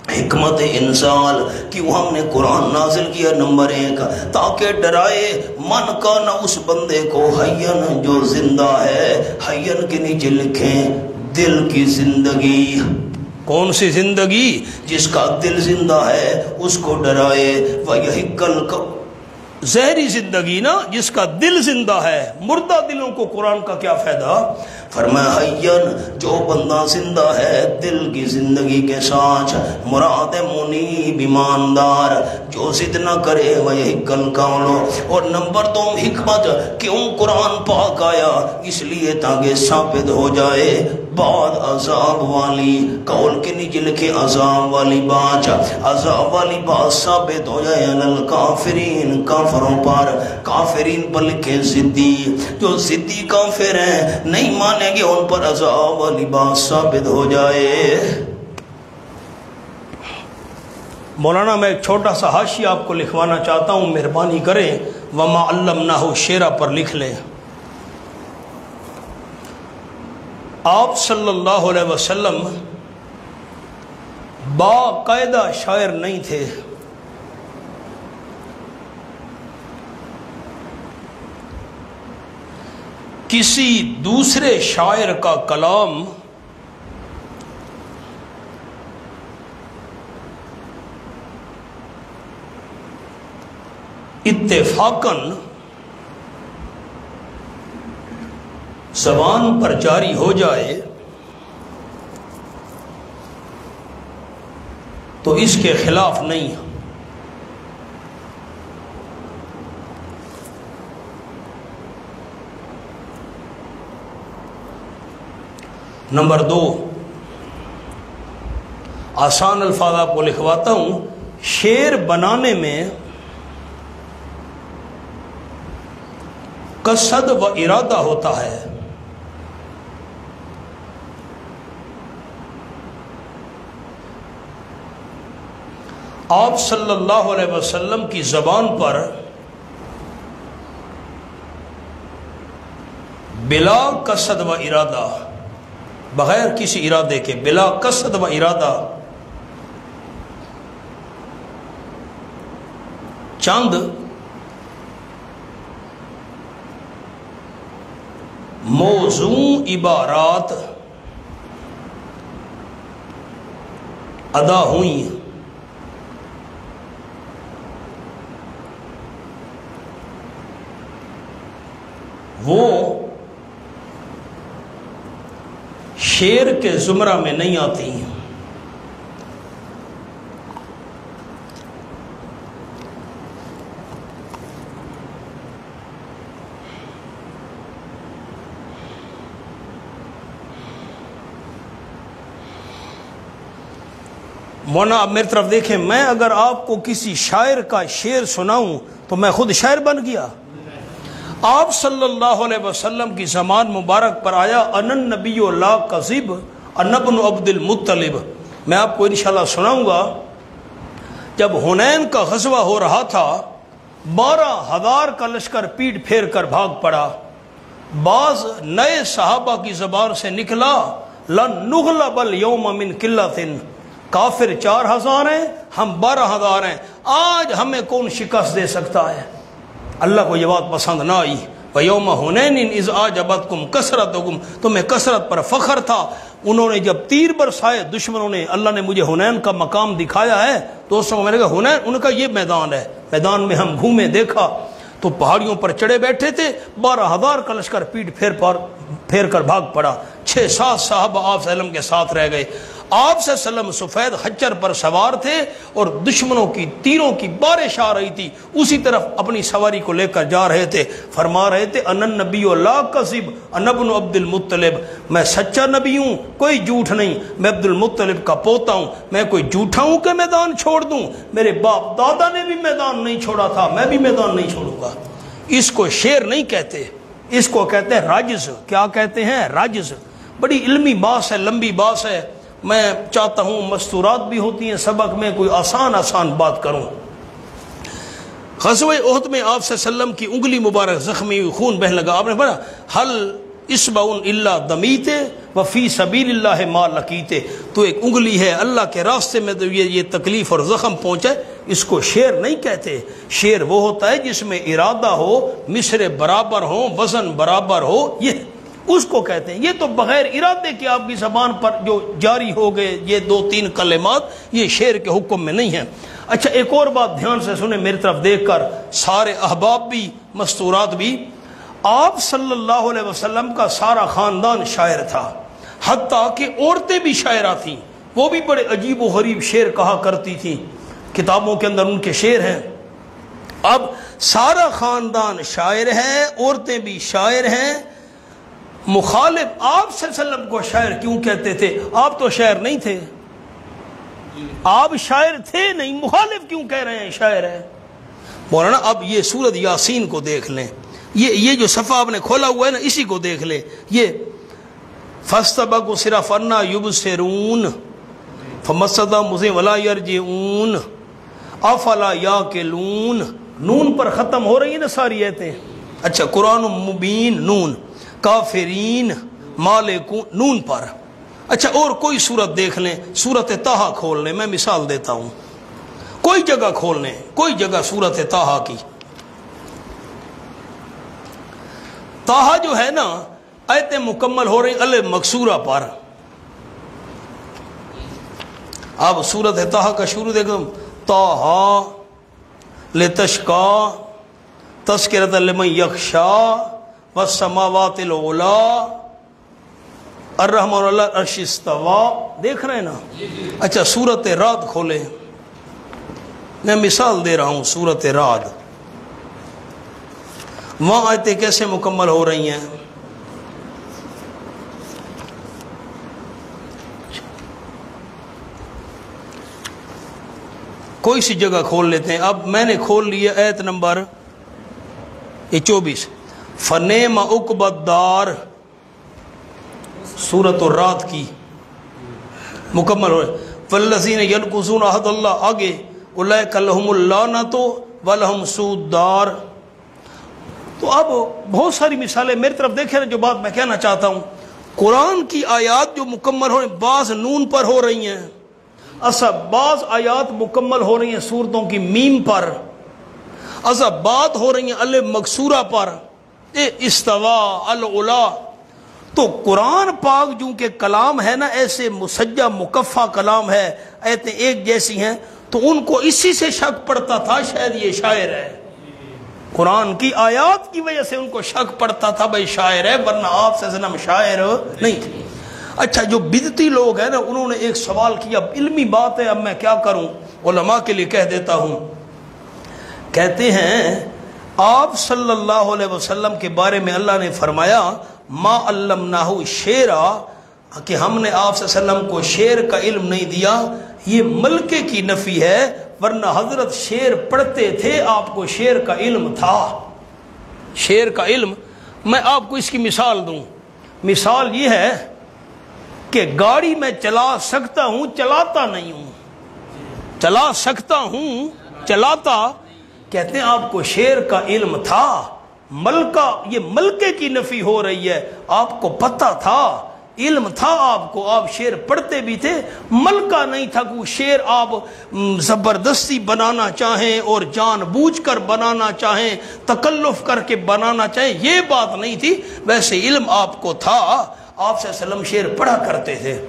حکمت انزال, کیوں ہم نے قرآن نازل کیا نمبر 1, تاکہ ڈرائے من کا نہ اس بندے کو, حیّن جو زندہ ہے. حیّن کے نیچے لکھیں دل کی زندگی. کون سی زندگی؟ جس کا دل زندہ ہے اس کو ڈرائے. وَيَحِقَّ زہری زندگی نا, جس کا دل زندہ ہے. مردہ دلوں کو قرآن کا کیا فائدہ؟ فرمایا حیّن, جو بندہ زندہ ہے دل کی زندگی کے ساتھ. مراد منیب, ایماندار, جو ضد نہ کرے. وَيَحِقَّ الْقَوْلُ, اور نمبر 2 حکمت, کیوں قرآن پاک آیا؟ اس لیے تاکہ ثابت ہو جائے بعد عذاب والی. قول کے نیچے لکھے عذاب والی بات, عذاب والی بات ثابت ہو جائے. الکافرین, کافروں پر. کافرین پر لکھے ضدی, جو ضدی کافر ہیں نہیں مانے گے ان پر عذاب والی بات ثابت ہو جائے. مولانا میں ایک چھوٹا سا حاشیہ آپ کو لکھوانا چاہتا ہوں, مہربانی کریں. وما علمناه الشعر پر لکھ لیں. آپ صلی اللہ علیہ وسلم باقاعدہ شاعر نہیں تھے. کسی دوسرے شاعر کا کلام اتفاقاً زبان پر جاری ہو جائے تو اس کے خلاف نہیں. نمبر 2، آسان الفاظ آپ کو لکھواتا ہوں. شعر بنانے میں قصد و ارادہ ہوتا ہے. آپ صلی اللہ علیہ وسلم کی زبان پر بلا قصد و ارادہ، بغیر کسی ارادے کے، بلا قصد و ارادہ چند موزوں عبارات ادا ہوئیں. وہ شعر کے زمرہ میں نہیں آتی ہیں. مولانا آپ میری طرف دیکھیں، میں اگر آپ کو کسی شاعر کا شعر سناؤں تو میں خود شاعر بن گیا. آپ صلی اللہ علیہ وسلم کی زمان مبارک پر آیا ان النبی لا کذب انا ابن عبد المطلب. میں آپ کو انشاءاللہ سناؤں گا. جب حنین کا غزوہ ہو رہا تھا، 12,000 کا لشکر پیٹ پھیر کر بھاگ پڑا. بعض نئے صحابہ کی زبان سے نکلا لن نغلب اليوم من قلۃ، کافر 4,000 ہیں، ہم 12,000 ہیں، آج ہمیں کون شکست دے سکتا ہے؟ اللہ کو یہ بات پسند نہ آئی. وَيَوْمَ حُنَيْنٍ إِذْ أَعْجَبَتْكُمْ كَثْرَتُكُمْ، تمہیں کثرت پر فخر تھا. انہوں نے جب تیر برسائے دشمنوں نے، اللہ نے مجھے حنین کا مقام دکھایا ہے. دوستوں کو میں نے کہا حنین، ان کا یہ میدان ہے، میدان میں ہم گھومے دیکھا تو پہاڑیوں پر چڑھے بیٹھے تھے. 12,000 کا لشکر پیٹ پھیر کر بھاگ پڑا. 6-7 صحابہ آپ صلی اللہ علیہ وسلم کے ساتھ رہ گئے. آپ صلی اللہ علیہ وسلم سفید خچر پر سوار تھے اور دشمنوں کی تیروں کی بارش آ رہی تھی، اسی طرف اپنی سواری کو لے کر جا رہے تھے. فرما رہے تھے ان النبی لا کذب انا ابن عبد المطلب، میں سچا نبی ہوں، کوئی جھوٹ نہیں، میں عبد المطلب کا پوتا ہوں. میں کوئی جھوٹا ہوں کہ میدان چھوڑ دوں؟ میرے باپ دادا نے بھی میدان نہیں چھوڑا تھا، میں بھی میدان نہیں چھوڑوں گا. اس کو شعر نہیں کہتے، اس کو کہتے ہیں راجز. کیا کہتے ہیں؟ راجز. بڑی علمی بات ہے، لمبی بات ہے. میں چاہتا ہوں مستورات بھی ہوتی ہیں سبق میں، کوئی آسان بات کروں. غزوہ احد میں آپ صلی اللہ علیہ وسلم کی انگلی مبارک زخمی ہوئی، خون بہنے لگا. آپ نے پڑھا حل اسبع الا دمیتے وفی سبیل اللہ ما لقیتے. تو ایک انگلی ہے، اللہ کے راستے میں تو یہ تکلیف اور زخم پہنچے. اس کو شعر نہیں کہتے. شعر وہ ہوتا ہے جس میں ارادہ ہو، مصرے برابر ہو، وزن برابر ہو، یہ اس کو کہتے ہیں. یہ تو بغیر ارادے کے آپ کی زبان پر جو جاری ہو گئے یہ 2-3 کلمات، یہ شعر کے حکم میں نہیں ہیں. اچھا ایک اور بات دھیان سے سنیں میری طرف دیکھ کر، سارے احباب بھی مستورات بھی. آپ صلی اللہ علیہ وسلم کا سارا خاندان شاعر تھا، حتیٰ کہ عورتیں بھی شاعرہ تھیں. وہ بھی بڑے عجیب و غریب شعر کہا کرتی تھیں، کتابوں کے اندر ان کے شعر ہیں. اب سارا خاندان شاعر ہے، عورتیں بھی شاعر ہیں. مخالف آپ صلی اللہ علیہ وسلم کو شاعر کیوں کہتے تھے؟ آپ تو شاعر نہیں تھے، آپ شاعر تھے نہیں، مخالف کیوں کہہ رہے ہیں شاعر ہے؟ مولانا اب یہ سورۃ یاسین کو دیکھ لیں، یہ جو صفحہ آپ نے کھولا ہوا ہے نا، اسی کو دیکھ لیں. یہ فاستبقوا صرف انا یبصرون فمسدا مزے ولا یرجعون افلا یاقلون. نون پر ختم ہو رہی ہیں نا ساری آیتیں. اچھا قرآن مبین نون، کافرین مالکون نون پر. اچھا اور کوئی صورت دیکھ لیں، سورۃ طٰہٰ کھول لیں. میں مثال دیتا ہوں، کوئی جگہ کھول لیں، کوئی جگہ سورۃ طٰہٰ کی. تاہا جو ہے نا آیتیں مکمل ہو رہی ال مکسورہ پر. اب سورت تاہا کا شروع دیکھو، تاہا لتشقا تذکرۃ لمن یخشا والسماوات العلی الرحمن علی العرش استوی. دیکھ رہے ہیں نا؟ اچھا سورت رعد کھولے، میں مثال دے رہا ہوں. سورت رعد وہاں آیتیں کیسے مکمل ہو رہی ہیں. کوئی سی جگہ کھول لیتے ہیں. اب میں نے کھول لیا آیت نمبر 24. فنعم عقبی الدار سورۃ الرعد کی مکمل ہو رہے. والذین ینقضون عہد اللہ آگے اولئک لہم اللعنۃ ولہم سوء الدار. تو اب بہت ساری مثالیں میری طرف دیکھیں نا. جو بات میں کہنا چاہتا ہوں، قرآن کی آیات جو مکمل ہو رہی ہیں بعض نون پر ہو رہی ہیں، اصل بعض آیات مکمل ہو رہی ہیں سورتوں کی میم پر، اصل بات ہو رہی ہیں الف مکسورہ پر، استوا العلا. تو قرآن پاک جو کہ کلام ہے نا ایسے مسجع مکفہ کلام ہے، آیتیں ایک جیسی ہیں، تو ان کو اسی سے شک پڑتا تھا شاید یہ شاعر ہے. قرآن کی آیات کی وجہ سے ان کو شک پڑتا تھا بھائی شاعر ہے، ورنہ آپ سے سنم شاعر نہیں تھے. اچھا جو بدعتی لوگ ہیں نا انہوں نے ایک سوال کیا، علمی بات ہے، اب میں کیا کروں، علماء کے لیے کہہ دیتا ہوں. کہتے ہیں آپ صلی اللہ علیہ وسلم کے بارے میں اللہ نے فرمایا ما علمناہ شعرا، کہ ہم نے آپ صلی اللہ علیہ وسلم کو شعر کا علم نہیں دیا. یہ ملکے کی نفی ہے، ورنہ حضرت شعر پڑھتے تھے، آپ کو شعر کا علم تھا. شعر کا علم، میں آپ کو اس کی مثال دوں. مثال یہ ہے کہ گاڑی میں چلا سکتا ہوں، چلاتا نہیں ہوں. چلا سکتا ہوں، چلاتا. کہتے ہیں آپ کو شعر کا علم تھا. ملکہ، یہ ملکے کی نفی ہو رہی ہے. آپ کو پتہ تھا، علم تھا آپ کو، آپ شعر پڑھتے بھی تھے. ملکہ نہیں تھا کہ شعر آپ زبردستی بنانا چاہیں اور جان بوجھ کر بنانا چاہیں، تکلف کر کے بنانا چاہیں، یہ بات نہیں تھی. ویسے علم آپ کو تھا، آپ صلی اللہ علیہ وسلم شعر پڑھا کرتے تھے.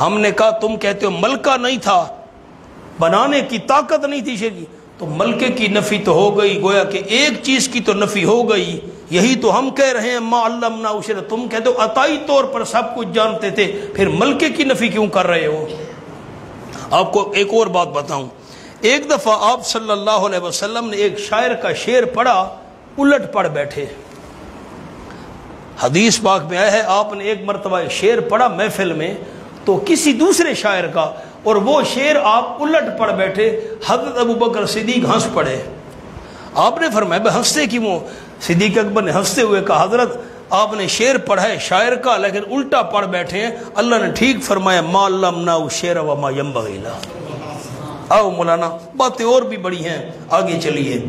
ہم نے کہا تم کہتے ہو ملکہ نہیں تھا، بنانے کی طاقت نہیں تھی شعر کی، تو ملکے کی نفی تو ہو گئی، گویا کہ ایک چیز کی تو نفی ہو گئی. یہی تو ہم کہہ رہے ہیں ما علمنا شعر. تم کہتے ہو عطائی طور پر سب کچھ جانتے تھے، پھر ملکے کی نفی کیوں کر رہے ہو. آپ کو ایک اور بات بتاؤں. ایک دفعہ آپ صلی اللہ علیہ وسلم نے ایک شاعر کا شعر پڑھا، الٹ پڑھ بیٹھے. حدیث پاک میں آیا ہے آپ نے ایک مرتبہ شعر پڑھا محفل میں تو کسی دوسرے شاعر کا، اور وہ شعر آپ الٹ پڑھ بیٹھے. حضرت ابو بکر صدیق ہنس پڑے. آپ نے فرمایا بھائی ہنستے کیوں؟ صدیق اکبر نے ہنستے ہوئے کہا حضرت آپ نے شعر پڑھا ہے شاعر کا لیکن الٹا پڑھ بیٹھے ہیں. اللہ نے ٹھیک فرمایا ما علمناہ الشعر وما ينبغي له. آؤ مولانا باتیں اور بھی بڑی ہیں، آگے چلیے.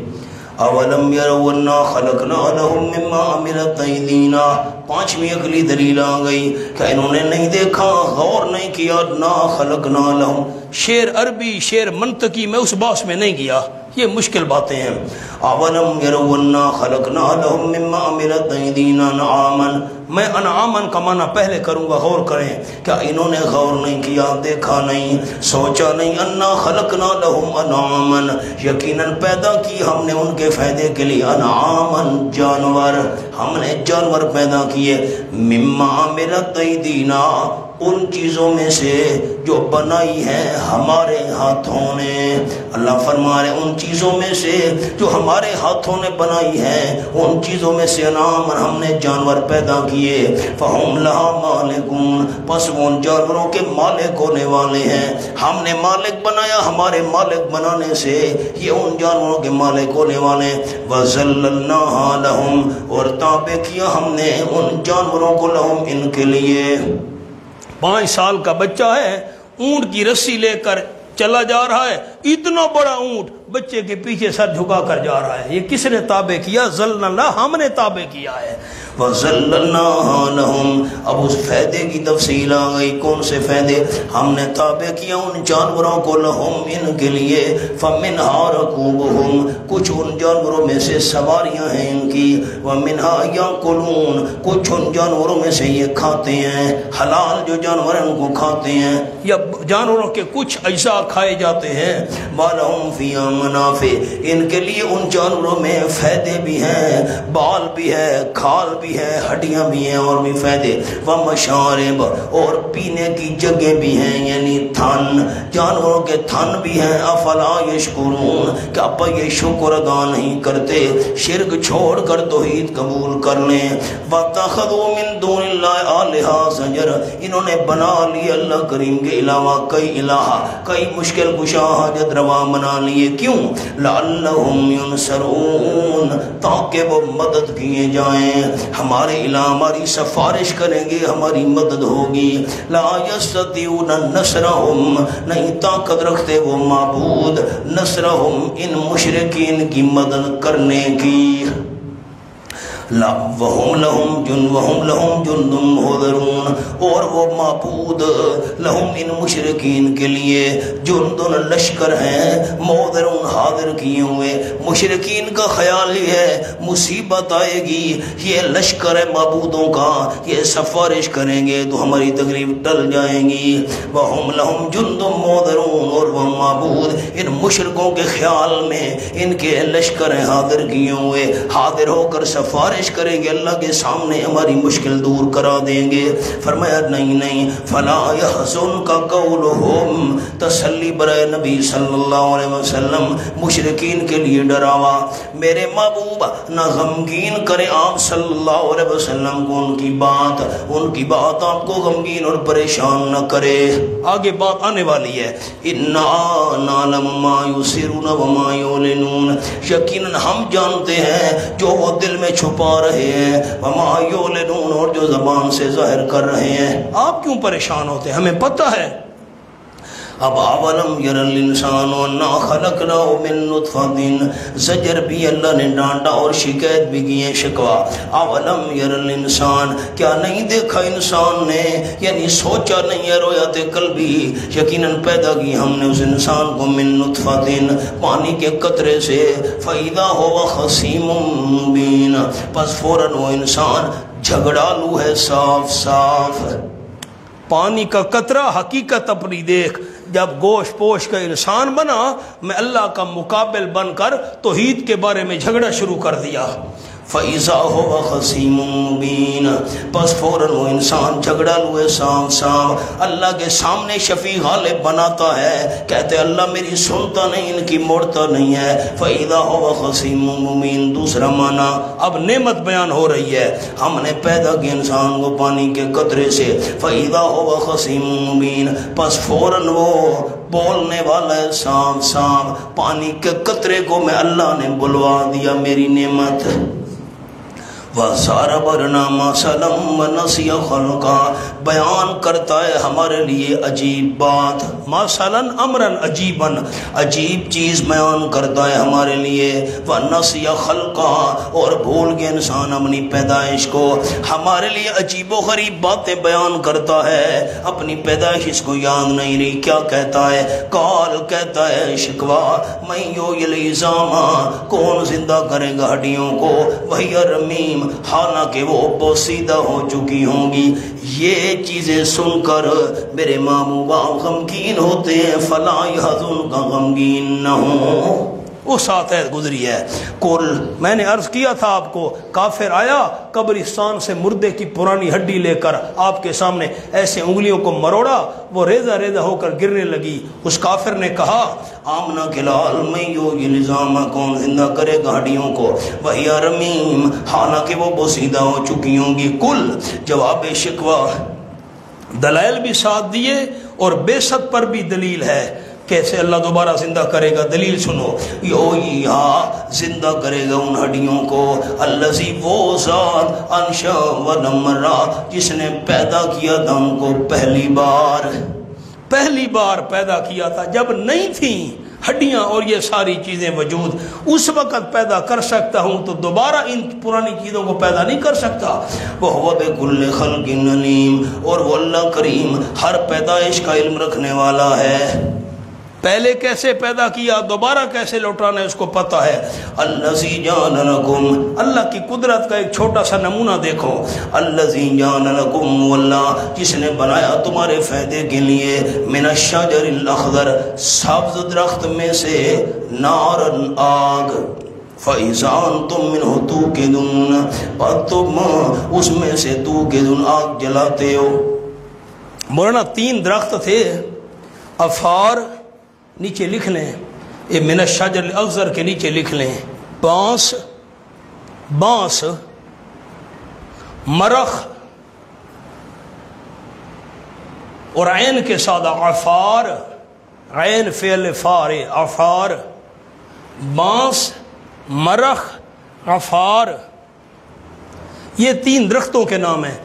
اولم يروا انا خلقنا لهم مما عملت ايدينا. پانچویں اگلی دلیل آ گئی کہ انہوں نے نہیں دیکھا، غور نہیں کیا. نا خلقنا لهم، شعر عربی شعر منطقی میں اس باس میں نہیں گیا، یہ مشکل باتیں ہیں. اولم يروا انا خلقنا لهم مما عملت ايدينا انعاما. میں انعامن کا معنی پہلے کروں گا، غور کریں. کیا انہوں نے غور نہیں کیا، دیکھا نہیں، سوچا نہیں؟ انا خلقنا لهم انعاما، یقیناً پیدا کی ہم نے ان کے فائدے کے لیے انعاما، جانور. ہم نے جانور پیدا کیے. مما عملت ایدینا، ان چیزوں میں سے جو بنائی ہے ہمارے ہاتھوں نے. اللہ فرما رہے ان چیزوں میں سے جو ہمارے ہاتھوں نے بنائی ہے، ان چیزوں میں سے انعام ہم نے جانور پیدا کیے. فہم لہا مالکون، پس وہ ان جانوروں کے مالک ہونے والے ہیں. ہم نے مالک بنایا، ہمارے مالک بنانے سے یہ ان جانوروں کے مالک ہونے والے ہیں. وَذَلَّلْنَاهَا لَهُمْ، اور تابع کیا ہم نے ان جانوروں کو لہم ان کے لیے. 5 سال کا بچہ ہے، اونٹ کی رسی لے کر چلا جا رہا ہے، اتنا بڑا اونٹ بچے کے پیچھے سر جھکا کر جا رہا ہے. یہ کس نے تابع کیا؟ ذللنا، ہم نے تابع کیا ہے. وَذَلَّلْنَاهَا لَهُمْ، اب اس فائدے کی تفصیل آ گئی. کون سے فائدے؟ ہم نے تابع کیا ان جانوروں کو لہم ان کے لیے فمنہا رکوبہم کچھ ان جانوروں میں سے سواریاں ہیں ان کی ومنہا یاکلون کچھ ان جانوروں میں سے یہ کھاتے ہیں حلال جو جانور ان کو کھاتے ہیں یا جانوروں کے کچھ اجزاء کھائے جاتے ہیں. وَلَهُمْ فِيهَا مَنَافِعُ ان کے لیے ان جانوروں میں فائدے بھی ہیں بال بھی ہے کھال بھی ہے ہڈیاں بھی ہیں اور بھی فائدے. وَمَشَارِبُ اور پینے کی جگہ بھی ہیں یعنی تھن جانوروں کے تھن بھی ہیں. افلا یشکرون کیا آپ یہ شکر ادا نہیں کرتے شرک چھوڑ کر توحید قبول کر لیں. وَاتَّخَذُوا مِن دُونِ اللَّهِ آلِهَةً زجر انہوں نے بنا لی اللہ کریم کے علاوہ کئی الہ کئی مشکل کشا حاجت روا بنا لیے. کیوں؟ لعلہم ینصرون تاکہ وہ مدد کیے جائیں ہمارے الہ ہماری سفارش کریں گے ہماری مدد ہوگی. لا یستطیعون نصرہم نہیں طاقت رکھتے وہ معبود نصرہم ان مشرکین کی مدد کرنے کی. وَهُمْ لَهُمْ جُنْدٌ مُحْضَرُونَ اور وہ معبود لہم ان مشرکین کے لیے جندن لشکر ہیں محضرون حاضر کیے ہوئے. مشرکین کا خیال یہ ہے مصیبت آئے گی یہ لشکر ہے معبودوں کا یہ سفارش کریں گے تو ہماری تکلیف ٹل جائیں گی. وَهُمْ لَهُمْ جُنْدٌ مُحْضَرُونَ اور وہ معبود ان مشرکوں کے خیال میں ان کے لشکر ہیں حاضر کیے ہوئے حاضر ہو کر سفارش کریں گے اللہ کے سامنے ہماری مشکل دور کرا دیں گے. فرمایا نہیں فلا يحزنك قولهم تسلی برائے نبی صلی اللہ علیہ وسلم مشرکین کے لیے ڈراوا میرے محبوب نہ غمگین کرے آپ صلی اللہ علیہ وسلم کو ان کی بات آپ کو غمگین اور پریشان نہ کرے. آگے بات آنے والی ہے انا نعلم ما يسرون وما يعلنون یقیناً ہم جانتے ہیں جو وہ دل میں چھپا رہے ہیں وما یعلنون اور جو زبان سے ظاہر کر رہے ہیں. آپ کیوں پریشان ہوتے ہیں ہمیں پتہ ہے. اب اولم یر الانسان انا خلقناه من نطفة زجر بھی اللہ نے ڈانٹا اور شکایت بھی کی ہے شکوا. اولم یر الانسان کیا نہیں دیکھا انسان نے یعنی سوچا نہیں ہے رویت قلبی یقیناً پیدا کی ہم نے اس انسان کو من نطفة پانی کے قطرے سے فاذا هو خصیم مبین پس فوراً وہ انسان جھگڑالو ہے صاف. پانی کا قطرہ حقیقت اپنی دیکھ جب گوشت پوش کا انسان بنا میں اللہ کا مقابل بن کر توحید کے بارے میں جھگڑا شروع کر دیا. فَإِذَا هُوَ خَصِيمٌ مُّبِينٌ پس فوراً وہ انسان جھگڑا لوے صاف اللہ کے سامنے شفیع غالب بناتا ہے کہتے اللہ میری سنتا نہیں ان کی موڑتا نہیں ہے. فَإِذَا هُوَ خَصِيمٌ مُّبِينٌ دوسرا معنی اب نعمت بیان ہو رہی ہے ہم نے پیدا کیا انسان کو پانی کے قطرے سے فَإِذَا هُوَ خَصِيمٌ مُّبِينٌ پس فوراً وہ بولنے والا ہے صاف پانی کے قطرے کو میں اللہ نے بلوا دیا میری نعمت. وَسَارَبَرْنَا مَثَلًا وَنَسِيَ خَلْقًا بیان کرتا ہے ہمارے لیے عجیب بات مثلاً امراً عجیباً عجیب چیز بیان کرتا ہے ہمارے لیے. وَنَسِيَ خَلْقًا اور بھول گیا انسان اپنی پیدائش کو ہمارے لیے عجیب و غریب باتیں بیان کرتا ہے اپنی پیدائش اس کو یاد نہیں رہی. کیا کہتا ہے قال کہتا ہے شکوا میں یحیی العظام کون زندہ کرے گا ہڈیوں کو وہی رمیم حالانکہ وہ پوسیدہ ہو چکی ہوں گی. یہ چیزیں سن کر میرے محبوب غمگین ہوتے ہیں. فلا يحزنك غمگین نہ ہوں. وہ ساتھ ہے گزری ہے کل میں نے عرض کیا تھا آپ کو کافر آیا قبرستان سے مردے کی پرانی ہڈی لے کر آپ کے سامنے ایسے انگلیوں کو مروڑا وہ ریزہ ہو کر گرنے لگی. اس کافر نے کہا آمنا کے لال میں یحیی العظام کون زندہ کرے گا ہڈیوں کو وہی رمیم حالانکہ وہ بوسیدہ ہو چکی ہوں گی. کل جواب شکوا دلائل بھی ساتھ دیے اور بے شک پر بھی دلیل ہے کیسے اللہ دوبارہ زندہ کرے گا. دلیل سنو یحییہا زندہ کرے گا ان ہڈیوں کو الذی وہ ذات انشا ونمرا جس نے پیدا کیا تھا ان کو پہلی بار پیدا کیا تھا جب نہیں تھی ہڈیاں اور یہ ساری چیزیں وجود اس وقت پیدا کر سکتا ہوں تو دوبارہ ان پرانی چیزوں کو پیدا نہیں کر سکتا۔ وَهُوَ بِكُلِّ خَلْقٍ عَلِيمٌ، اور وہ اللہ کریم ہر پیدائش کا علم رکھنے والا ہے۔ پہلے کیسے پیدا کیا، دوبارہ کیسے لوٹانا ہے اس کو پتہ ہے۔ الذی جعل لکم، اللہ کی قدرت کا ایک چھوٹا سا نمونہ دیکھو۔ الذی جعل لکم، واللہ جس نے بنایا تمہارے فائدے کے لیے، من الشجر الاخضر، سبز درخت میں سے، نارن آگ، فَإِذَا أَنْتُم مِّنْهُ تُوقِدُونَ، پر تم اس میں سے توقدون آگ جلاتے ہو۔ مولانا 3 درخت تھے، افار، نیچے لکھ لیں، یہ من الشجر الاخضر کے نیچے لکھ لیں، بانس، مرخ، اور عین کے ساتھ عفار، عین فعل فار، عفار، بانس، مرخ، عفار، یہ 3 درختوں کے نام ہیں۔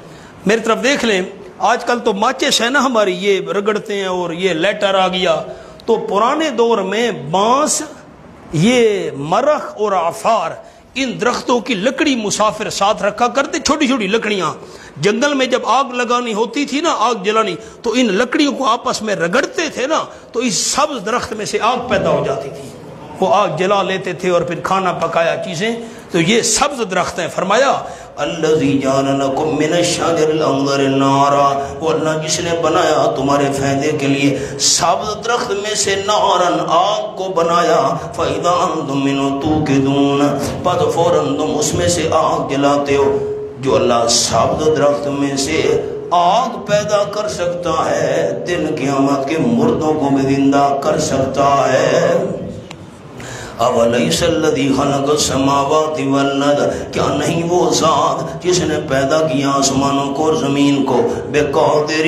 میری طرف دیکھ لیں، آج کل تو ماچس ہے نا ہماری، یہ رگڑتے ہیں اور یہ لیٹر آ گیا، تو پرانے دور میں بانس، یہ مرخ اور عفار، ان درختوں کی لکڑی مسافر ساتھ رکھا کرتے، چھوٹی چھوٹی لکڑیاں۔ جنگل میں جب آگ لگانی ہوتی تھی نا، آگ جلانی، تو ان لکڑیوں کو آپس میں رگڑتے تھے نا، تو اس سبز درخت میں سے آگ پیدا ہو جاتی تھی، وہ آگ جلا لیتے تھے اور پھر کھانا پکایا چیزیں، تو یہ سبز درخت ہیں۔ فرمایا الذی جعل لکم من الشجر الاخضر نارا، وہ اللہ جس نے بنایا تمہارے فائدے کے لیے سبز درخت میں سے نارن آگ کو بنایا، فاذا انتم منہ توقدون، پس فوراً تم اس میں سے آگ جلاتے ہو۔ جو اللہ سبز درخت میں سے آگ پیدا کر سکتا ہے، دن قیامت کے مردوں کو بھی زندہ کر سکتا ہے۔ اولیس الذی خلق السماوات والارض، کیا نہیں وہ ذات جس نے پیدا کیا آسمانوں کو اور زمین کو، بقادر،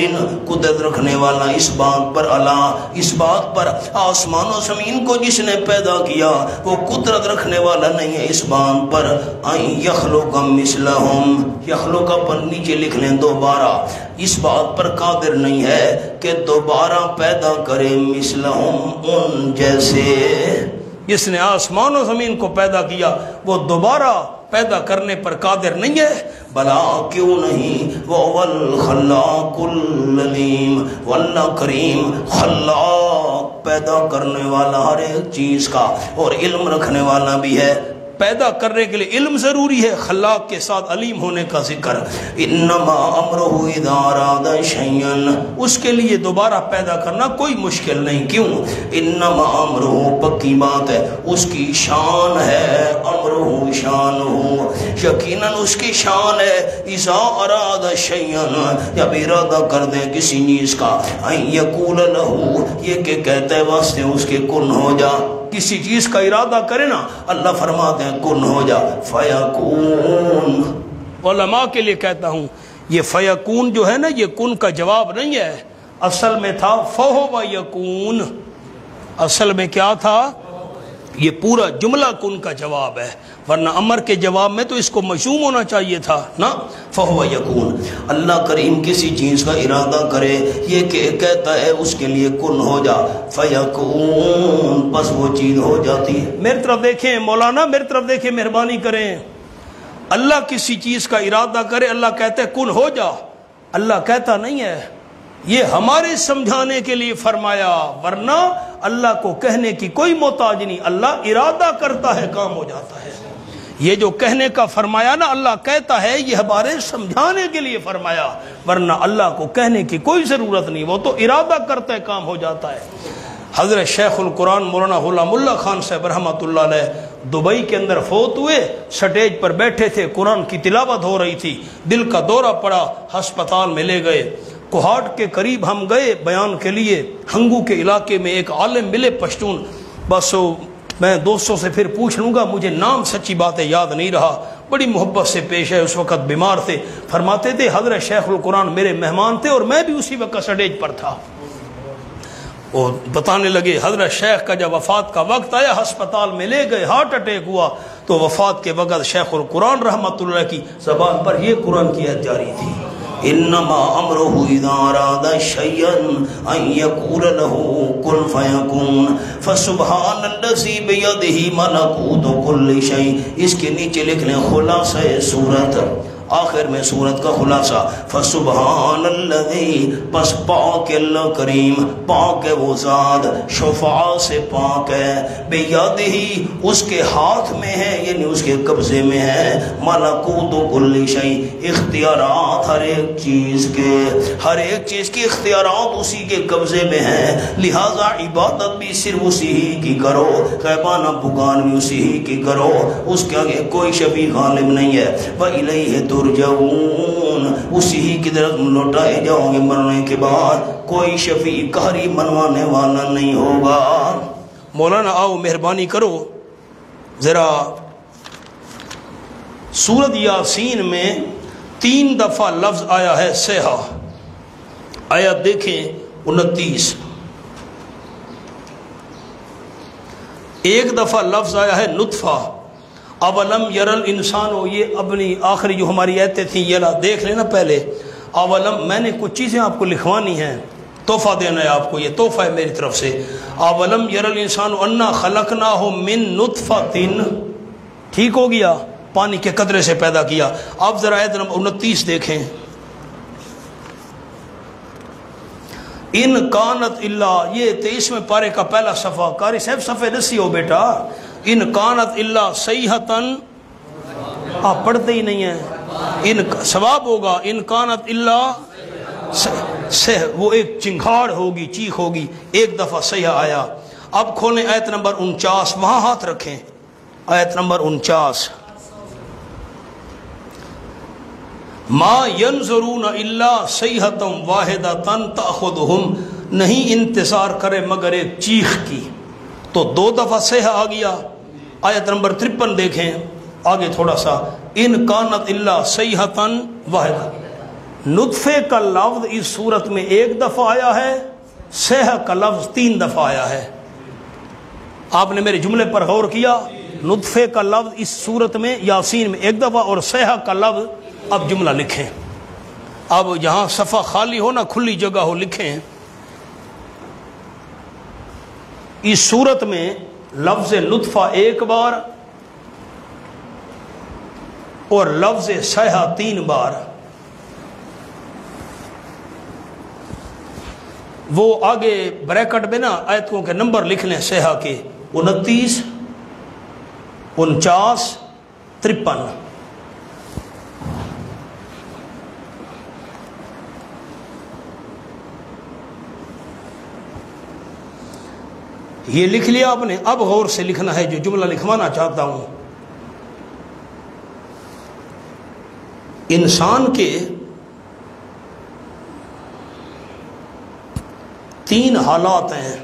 قدرت رکھنے والا، اس بات پر، اللہ اس بات پر، آسمان و زمین کو جس نے پیدا کیا وہ قدرت رکھنے والا نہیں ہے اس بات پر، ان یخلق مثلہم، یخلق پر نیچے لکھ لیں دوبارہ، اس بات پر قادر نہیں ہے کہ دوبارہ پیدا کرے، مثلہم، ان جیسے۔ جس نے آسمان و زمین کو پیدا کیا وہ دوبارہ پیدا کرنے پر قادر نہیں ہے۔ بلا کیوں نہیں، وہ الخلاق العلیم، واللہ کریم خلاق، پیدا کرنے والا ہر ایک چیز کا اور علم رکھنے والا بھی ہے۔ پیدا کرنے کے لیے علم ضروری ہے، خلاق کے ساتھ علیم ہونے کا ذکر۔ انما امرہ اذا اراد شیئا، اس کے لیے دوبارہ پیدا کرنا کوئی مشکل نہیں۔ کیوں؟ انما امرہ، پکی بات ہے، اس کی شان ہے، امرہ شان ہو، یقیناً اس کی شان ہے، اذا اراد شیئا، جب ارادہ کر دے کسی چیز کا، ان یقول لہ، یہ کہ کہتے ہیں واسطے اس کے کن ہو جا، کسی چیز کا ارادہ کرے نا، اللہ فرماتے ہیں کن ہو جا، فیکون۔ علماء کے لیے کہتا ہوں، یہ فیکون جو ہے نا، یہ کن کا جواب نہیں ہے، اصل میں تھا فہو یکون، اصل میں کیا تھا؟ یہ پورا جملہ کن کا جواب ہے، ورنہ امر کے جواب میں تو اس کو مشوم ہونا چاہیے تھا نا، فہو یکون۔ اللہ کریم کسی چیز کا ارادہ کرے، یہ کہ کہتا ہے اس کے لیے کن ہو جا، فیکون، بس وہ چیز ہو جاتی ہے۔ میری طرف دیکھیں مولانا، میری طرف دیکھیں، مہربانی کریں، اللہ کسی چیز کا ارادہ کرے، اللہ کہتا ہے کن ہو جا، اللہ کہتا نہیں ہے، یہ ہمارے سمجھانے کے لیے فرمایا، ورنہ اللہ کو کہنے کی کوئی محتاج نہیں، اللہ ارادہ کرتا ہے کام ہو جاتا ہے۔ یہ جو کہنے کا فرمایا نا، اللہ کہتا ہے، یہ ہمارے سمجھانے کے لیے فرمایا، ورنہ اللہ کو کہنے کی کوئی ضرورت نہیں، وہ تو ارادہ کرتا ہے کام ہو جاتا ہے۔ حضرت شیخ القرآن مولانا غلام اللہ خان صاحب رحمۃ اللہ علیہ دبئی کے اندر فوت ہوئے، سٹیج پر بیٹھے تھے، قرآن کی تلاوت ہو رہی تھی، دل کا دورہ پڑا، ہسپتال میں لے گئے، کوہاٹ کے قریب ہم گئے بیان کے لیے، ہنگو کے علاقے میں ایک عالم ملے پشتون، بس میں دوستوں سے پھر پوچھ لوں گا، مجھے نام سچی باتیں یاد نہیں رہا، بڑی محبت سے پیش ہے، اس وقت بیمار تھے، فرماتے تھے حضرت شیخ القرآن میرے مہمان تھے اور میں بھی اسی وقت سٹیج پر تھا۔ وہ بتانے لگے حضرت شیخ کا جب وفات کا وقت آیا، ہسپتال میں لے گئے، ہارٹ اٹیک ہوا، تو وفات کے وقت شیخ القرآن رحمۃ اللہ کی زبان پر یہ قرآن کی آیت جاری تھی، انما امرہ اذا اراد شیئا ان یقول له کن فیکون فسبحان الذی بیدہ ملکوت کل شیء. اس کے نیچے لکھ لیں خلاصہ سورت، آخر میں سورت کا خلاصہ فسبحان الذی، پس پاک اللہ کریم، پاک ہے وہ ذات، شفاء سے پاک ہے، بیدہ اس کے ہاتھ میں ہے یعنی اس کے قبضے میں ہے، ملکوت کل شیء اختیارات ہر ایک چیز کے، ہر ایک چیز کی اختیارات اسی کے قبضے میں ہیں، لہذا عبادت بھی صرف اسی ہی کی کرو، غیبانہ پکار بھی اسی ہی کی کرو، اس کے آگے کوئی شفیع غالب نہیں ہے. وَإِلَيْهِ ترجعون، اسی ہی کی طرف لوٹائے جاؤ گے مرنے کے بعد، کوئی شفیع قہری منوانے والا نہیں ہوگا. مولانا آؤ مہربانی کرو ذرا سورت یاسین میں 3 دفعہ لفظ آیا ہے سیحا. آیت دیکھیں 29. ایک دفعہ لفظ آیا ہے نطفہ. اولم یرل انسان ہو، یہ اپنی آخری جو ہماری آیتیں تھیں یہ دیکھ لینا پہلے. اولم، میں نے کچھ چیزیں آپ کو لکھوانی ہیں، تحفہ دینا ہے آپ کو، یہ تحفہ ہے میری طرف سے. اولم یرل انسان انا خلقناہ من نطفۃ، ٹھیک ہو گیا، پانی کے قطرے سے پیدا کیا. اب ذرا آیت نمبر 29 دیکھیں. ان کانت اللہ، یہ 23ویں پارے کا پہلا صفحہ. قاری صاحب صفحے نسی ہو بیٹا. ان کانت اللہ صیحتن، آپ پڑھتے ہی نہیں ہیں، ان ثواب ہوگا. ان کانت اللہ وہ ایک چنگھاڑ ہوگی، چیخ ہوگی. ایک دفعہ صیحہ آیا. اب کھولیں آیت نمبر 49، وہاں ہاتھ رکھیں. آیت نمبر 49. ما ینظرون الا صیحۃ واحدۃ تأخذہم، نہیں انتظار کرے مگر ایک چیخ کی. تو 2 دفعہ صیحہ آ گیا. آیت نمبر 53 دیکھیں آگے تھوڑا سا. ان کانت الا صیحۃ واحدہ، نطفے کا لفظ اس صورت میں 1 دفعہ آیا ہے، صیحہ کا لفظ 3 دفعہ آیا ہے. آپ نے میرے جملے پر غور کیا؟ نطفے کا لفظ اس صورت میں یاسین میں 1 دفعہ اور صیحہ کا لفظ. اب جملہ لکھیں، اب جہاں صفحہ خالی ہو نا، کھلی جگہ ہو، لکھیں. اس صورت میں لفظ نطفہ 1 بار اور لفظ صیحہ 3 بار. وہ آگے بریکٹ میں نا آیتوں کے نمبر لکھ لیں صیحہ کے، 29 49 53. یہ لکھ لیا آپ نے. اب غور سے لکھنا ہے جو جملہ لکھوانا چاہتا ہوں. انسان کے 3 حالات ہیں: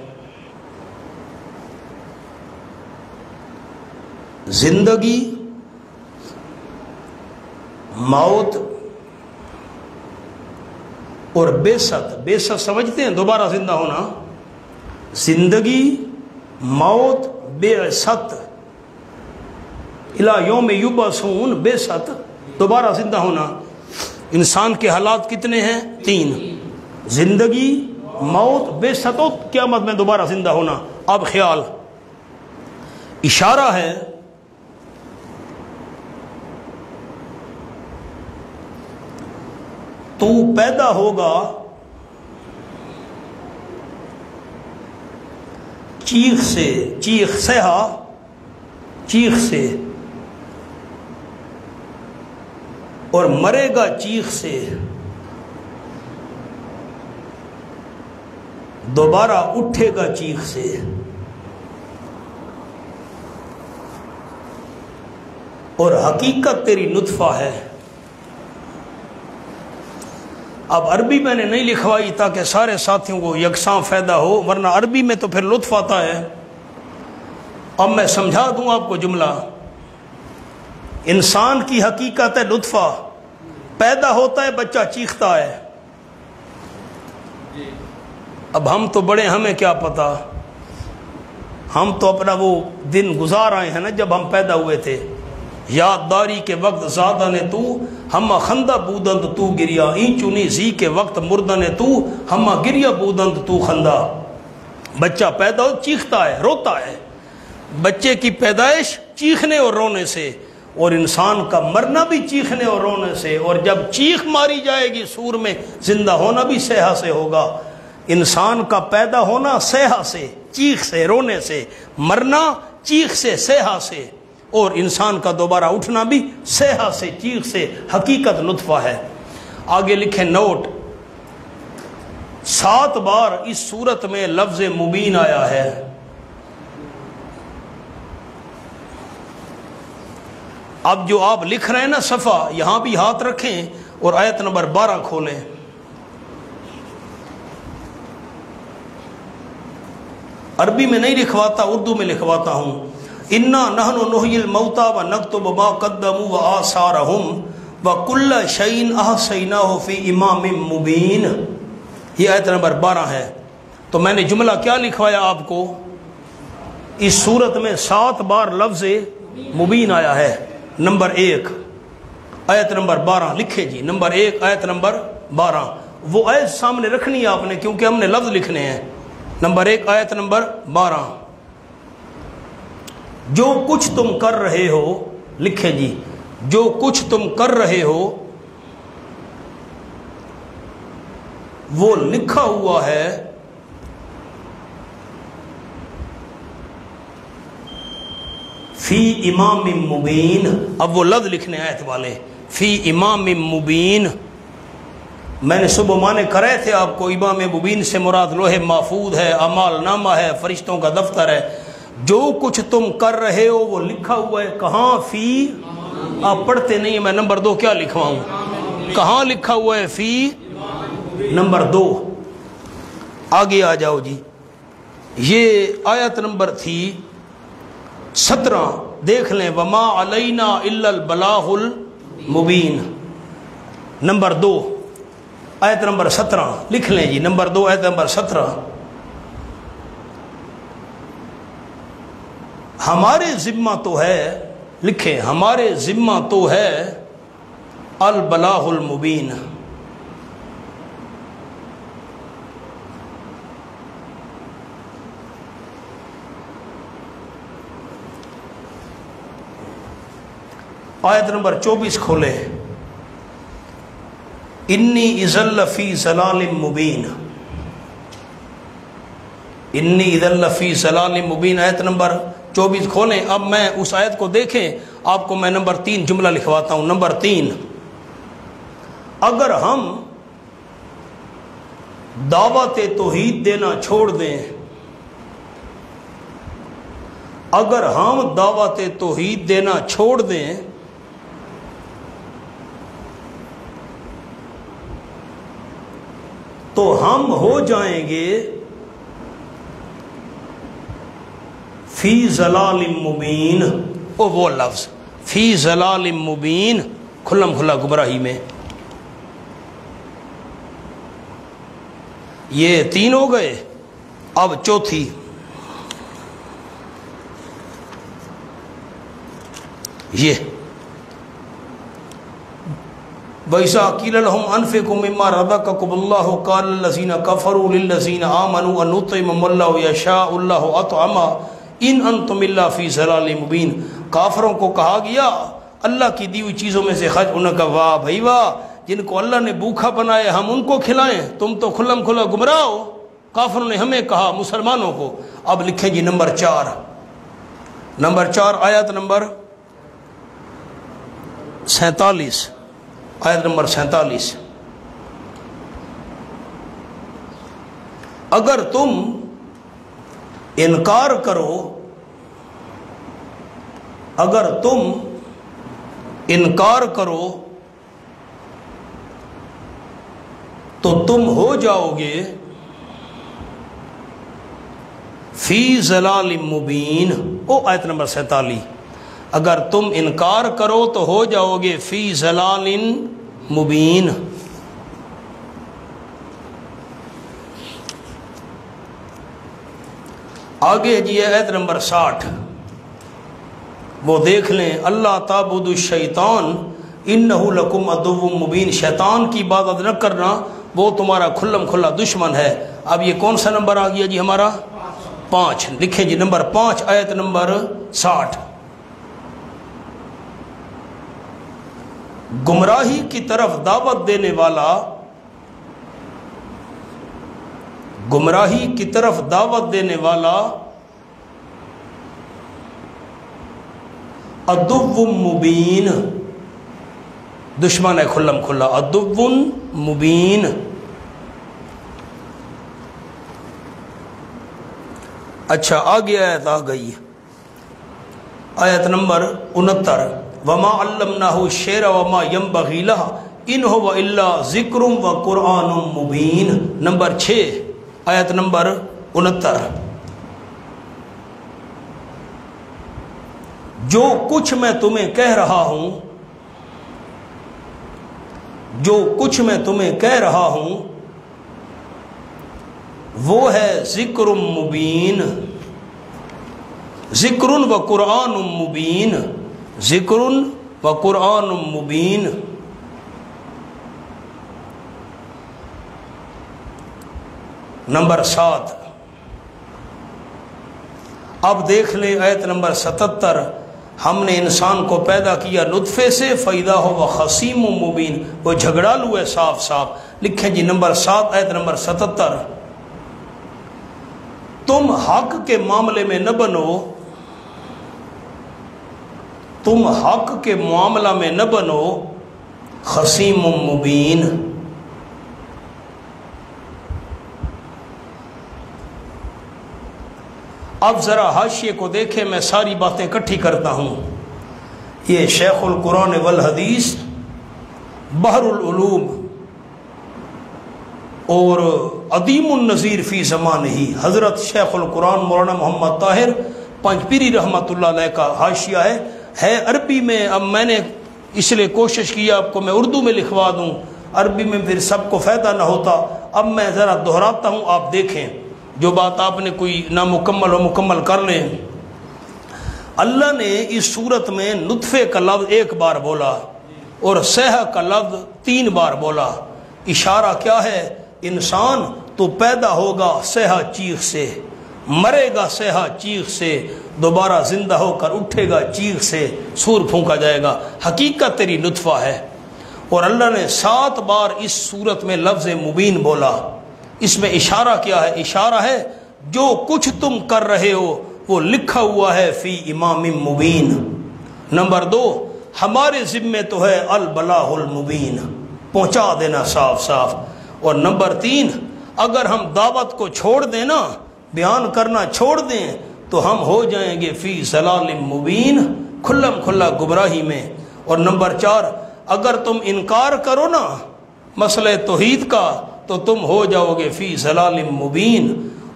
زندگی، موت اور بیست. بیست سمجھتے ہیں؟ دوبارہ زندہ ہونا. زندگی، موت، بعثت، الی یوم یبعثون، بعثت، دوبارہ زندہ ہونا. انسان کے حالات کتنے ہیں؟ 3: زندگی، موت، بعثت و قیامت میں دوبارہ زندہ ہونا. اب خیال، اشارہ ہے تو پیدا ہوگا چیخ سے، چیخ صیحہ، چیخ سے، اور مرے گا چیخ سے، دوبارہ اٹھے گا چیخ سے. اور حقیقت تیری نطفہ ہے. اب عربی میں نے نہیں لکھوائی تاکہ سارے ساتھیوں کو یکساں فائدہ ہو، ورنہ عربی میں تو پھر لطف آتا ہے. اب میں سمجھا دوں آپ کو جملہ. انسان کی حقیقت ہے نطفہ، پیدا ہوتا ہے بچہ چیختا ہے. اب ہم تو بڑے، ہمیں کیا پتا، ہم تو اپنا وہ دن گزار آئے ہیں نا جب ہم پیدا ہوئے تھے. یادداری کے وقت زادہ نے تو ہما خندہ بودند تو گریا، این چونی زی کے وقت مردہ نے تو ہما گریا بودند تو خندہ۔ بچہ پیدا ہو چیختا ہے، روتا ہے، بچے کی پیدائش چیخنے اور رونے سے، اور انسان کا مرنا بھی چیخنے اور رونے سے، اور جب چیخ ماری جائے گی سور میں زندہ ہونا بھی صیحہ سے ہوگا۔ انسان کا پیدا ہونا صیحہ سے، چیخ سے، رونے سے، مرنا چیخ سے، صیحہ سے، اور انسان کا دوبارہ اٹھنا بھی صیحہ سے، چیخ سے۔ حقیقت نطفہ ہے۔ آگے لکھیں نوٹ، 7 بار اس صورت میں لفظ مبین آیا ہے۔ اب جو آپ لکھ رہے ہیں نا صفحہ، یہاں بھی ہاتھ رکھیں اور آیت نمبر 12 کھولیں۔ عربی میں نہیں لکھواتا، اردو میں لکھواتا ہوں۔ انا نحن نحیی الموتى ونکتب ما قدموا وآثارهم وکل شیء احصیناہ فی امام مبین۔ یہ آیت نمبر 12 ہے۔ تو میں نے جملہ کیا لکھوایا آپ کو؟ اس صورت میں 7 بار لفظ مبین آیا ہے۔ نمبر 1 آیت نمبر 12 لکھے جی، نمبر 1 آیت نمبر 12، وہ آیت سامنے رکھنی ہے آپ نے کیونکہ ہم نے لفظ لکھنے ہیں۔ نمبر 1 آیت نمبر 12، جو کچھ تم کر رہے ہو، لکھیں جی، جو کچھ تم کر رہے ہو وہ لکھا ہوا ہے فی امام مبین۔ اب وہ لفظ لکھنے آیت والے، فی امام مبین۔ میں نے صبح معنی کرے تھے آپ کو، امام مبین سے مراد لوح محفوظ ہے، اعمال نامہ ہے، فرشتوں کا دفتر ہے۔ جو کچھ تم کر رہے ہو وہ لکھا ہوا ہے کہاں؟ فی، آپ پڑھتے نہیں ہیں، میں نمبر 2 کیا لکھواؤں؟ کہاں لکھا ہوا ہے؟ فی نمبر 2۔ آگے آ جاؤ جی، یہ آیت نمبر تھی 17، دیکھ لیں، وما علینا الا البلاغ المبین۔ نمبر 2 آیت نمبر 17 لکھ لیں جی، نمبر 2 آیت نمبر 17۔ ہمارے ذمہ تو ہے، لکھیں، ہمارے ذمہ تو ہے البلاغ المبین۔ آیت نمبر 24 کھولے، انی اذا لفی ضلال مبین، انی اذا لفی ضلال مبین، آیت نمبر 24 کھولیں۔ اب میں اس آیت کو دیکھیں، آپ کو میں نمبر 3 جملہ لکھواتا ہوں۔ نمبر 3، اگر ہم دعوت توحید دینا چھوڑ دیں، اگر ہم دعوت توحید دینا چھوڑ دیں تو ہم ہو جائیں گے فی ضلال مبین۔ او وہ لفظ فی ضلال مبین، کھلم کھلا گمراہی میں۔ یہ 3 ہو گئے، اب چوتھی، یہ وَإِذَا قِيلَ لَهُمْ أَنفِقُوا مِمَّا رَزَقَكُمُ اللَّهُ قَالَ الَّذِينَ كَفَرُوا لِلَّذِينَ آمَنُوا أَنُطْعِمُ مَن لَّوْ يَشَاءُ اللَّهُ أَطْعَمَهُ إِنْ أَنْتُمْ إِلَّا فِي ضَلَالٍ مُبِينٍ۔ کافروں کو کہا گیا اللہ کی دی ہوئی چیزوں میں سے خرچ، انہوں نے کہا واہ بھائی واہ، جن کو اللہ نے بھوکھا بنائے ہم ان کو کھلائیں، تم تو کھلم کھلا گمراہ ہو۔ کافروں نے ہمیں کہا، مسلمانوں کو۔ اب لکھیں جی نمبر 4، نمبر 4 آیت نمبر 47، آیت نمبر 47، اگر تم انکار کرو، اگر تم انکار کرو تو تم ہو جاؤ گے فی ضلال مبین۔ او آیت نمبر 47، اگر تم انکار کرو تو ہو جاؤ گے فی ضلال مبین۔ آگے جی آیت نمبر 60، وہ دیکھ لیں اللہ تعبدوا الشیطان انہ لکم عدو مبین، شیطان کی عبادت نہ کرنا، وہ تمہارا کھلم کھلا دشمن ہے۔ اب یہ کون سا نمبر آ گیا جی ہمارا؟ 5۔ لکھیں جی نمبر 5 آیت نمبر 60۔ گمراہی کی طرف دعوت دینے والا، گمراہی کی طرف دعوت دینے والا عدو مبین، دشمن ہے کھلم کھلا، عدو مبین۔ اچھا آگے آیت آ گئی، آیت نمبر 69۔ وما علمناہ الشعر وما ينبغي له ان هو الا ذکر وقرآن مبین۔ نمبر 6 آیت نمبر 69۔ جو کچھ میں تمہیں کہہ رہا ہوں، جو کچھ میں تمہیں کہہ رہا ہوں وہ ہے ذکر مبین، ذکر و قرآن مبین، ذکر و قرآن مبین۔ نمبر 7۔ اب دیکھ لیں آیت نمبر 77۔ ہم نے انسان کو پیدا کیا نطفے سے فَإِذَا هُوَ خَصِيمٌ مُبِينٌ، وہ جھگڑالو ہے صاف صاف۔ لکھیں جی نمبر 7 آیت نمبر 77۔ تم حق کے معاملے میں نہ بنو، تم حق کے معاملہ میں نہ بنو خصیم مبین۔ اب ذرا حاشیے کو دیکھیں، میں ساری باتیں اکٹھی کرتا ہوں۔ یہ شیخ القرآن والحدیث بحر العلوم اور عدیم النظیر فی زمانہ ہی حضرت شیخ القرآن مولانا محمد طاہر پنجپیری رحمۃ اللہ علیہ کا حاشیہ ہے عربی میں۔ اب میں نے اس لیے کوشش کی آپ کو میں اردو میں لکھوا دوں، عربی میں پھر سب کو فائدہ نہ ہوتا۔ اب میں ذرا دہراتا ہوں، آپ دیکھیں، جو بات آپ نے کوئی نامکمل ہو مکمل کر لیں۔ اللہ نے اس صورت میں نطفے کا لفظ 1 بار بولا اور سیہ کا لفظ 3 بار بولا۔ اشارہ کیا ہے؟ انسان تو پیدا ہوگا سیہ چیخ سے، مرے گا سیہ چیخ سے، دوبارہ زندہ ہو کر اٹھے گا چیخ سے، سور پھونکا جائے گا۔ حقیقت تیری نطفہ ہے۔ اور اللہ نے 7 بار اس صورت میں لفظ مبین بولا۔ اس میں اشارہ کیا ہے؟ اشارہ ہے جو کچھ تم کر رہے ہو وہ لکھا ہوا ہے فی امام مبین۔ نمبر 2، ہمارے ذمے تو ہے البلاغ المبین، پہنچا دینا صاف صاف۔ اور نمبر 3، اگر ہم دعوت کو چھوڑ دیں نا، بیان کرنا چھوڑ دیں، تو ہم ہو جائیں گے فی ضلال مبین، کھلم کھلا گمراہی میں۔ اور نمبر 4، اگر تم انکار کرو نا مسئلہ توحید کا تو تم ہو جاؤ گے فی ضلال مبین۔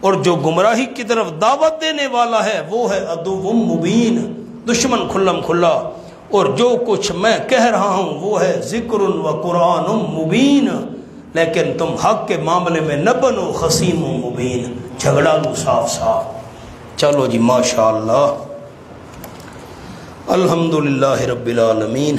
اور جو گمراہی کی طرف دعوت دینے والا ہے وہ ہے عدو مبین، دشمن کھلم کھلا۔ اور جو کچھ میں کہہ رہا ہوں وہ ہے ذکر و قرآن مبین، لیکن تم حق کے معاملے میں نہ بنو خصیم مبین، جھگڑا لو صاف صاف۔ چلو جی ماشاءاللہ، الحمدللہ رب العالمین۔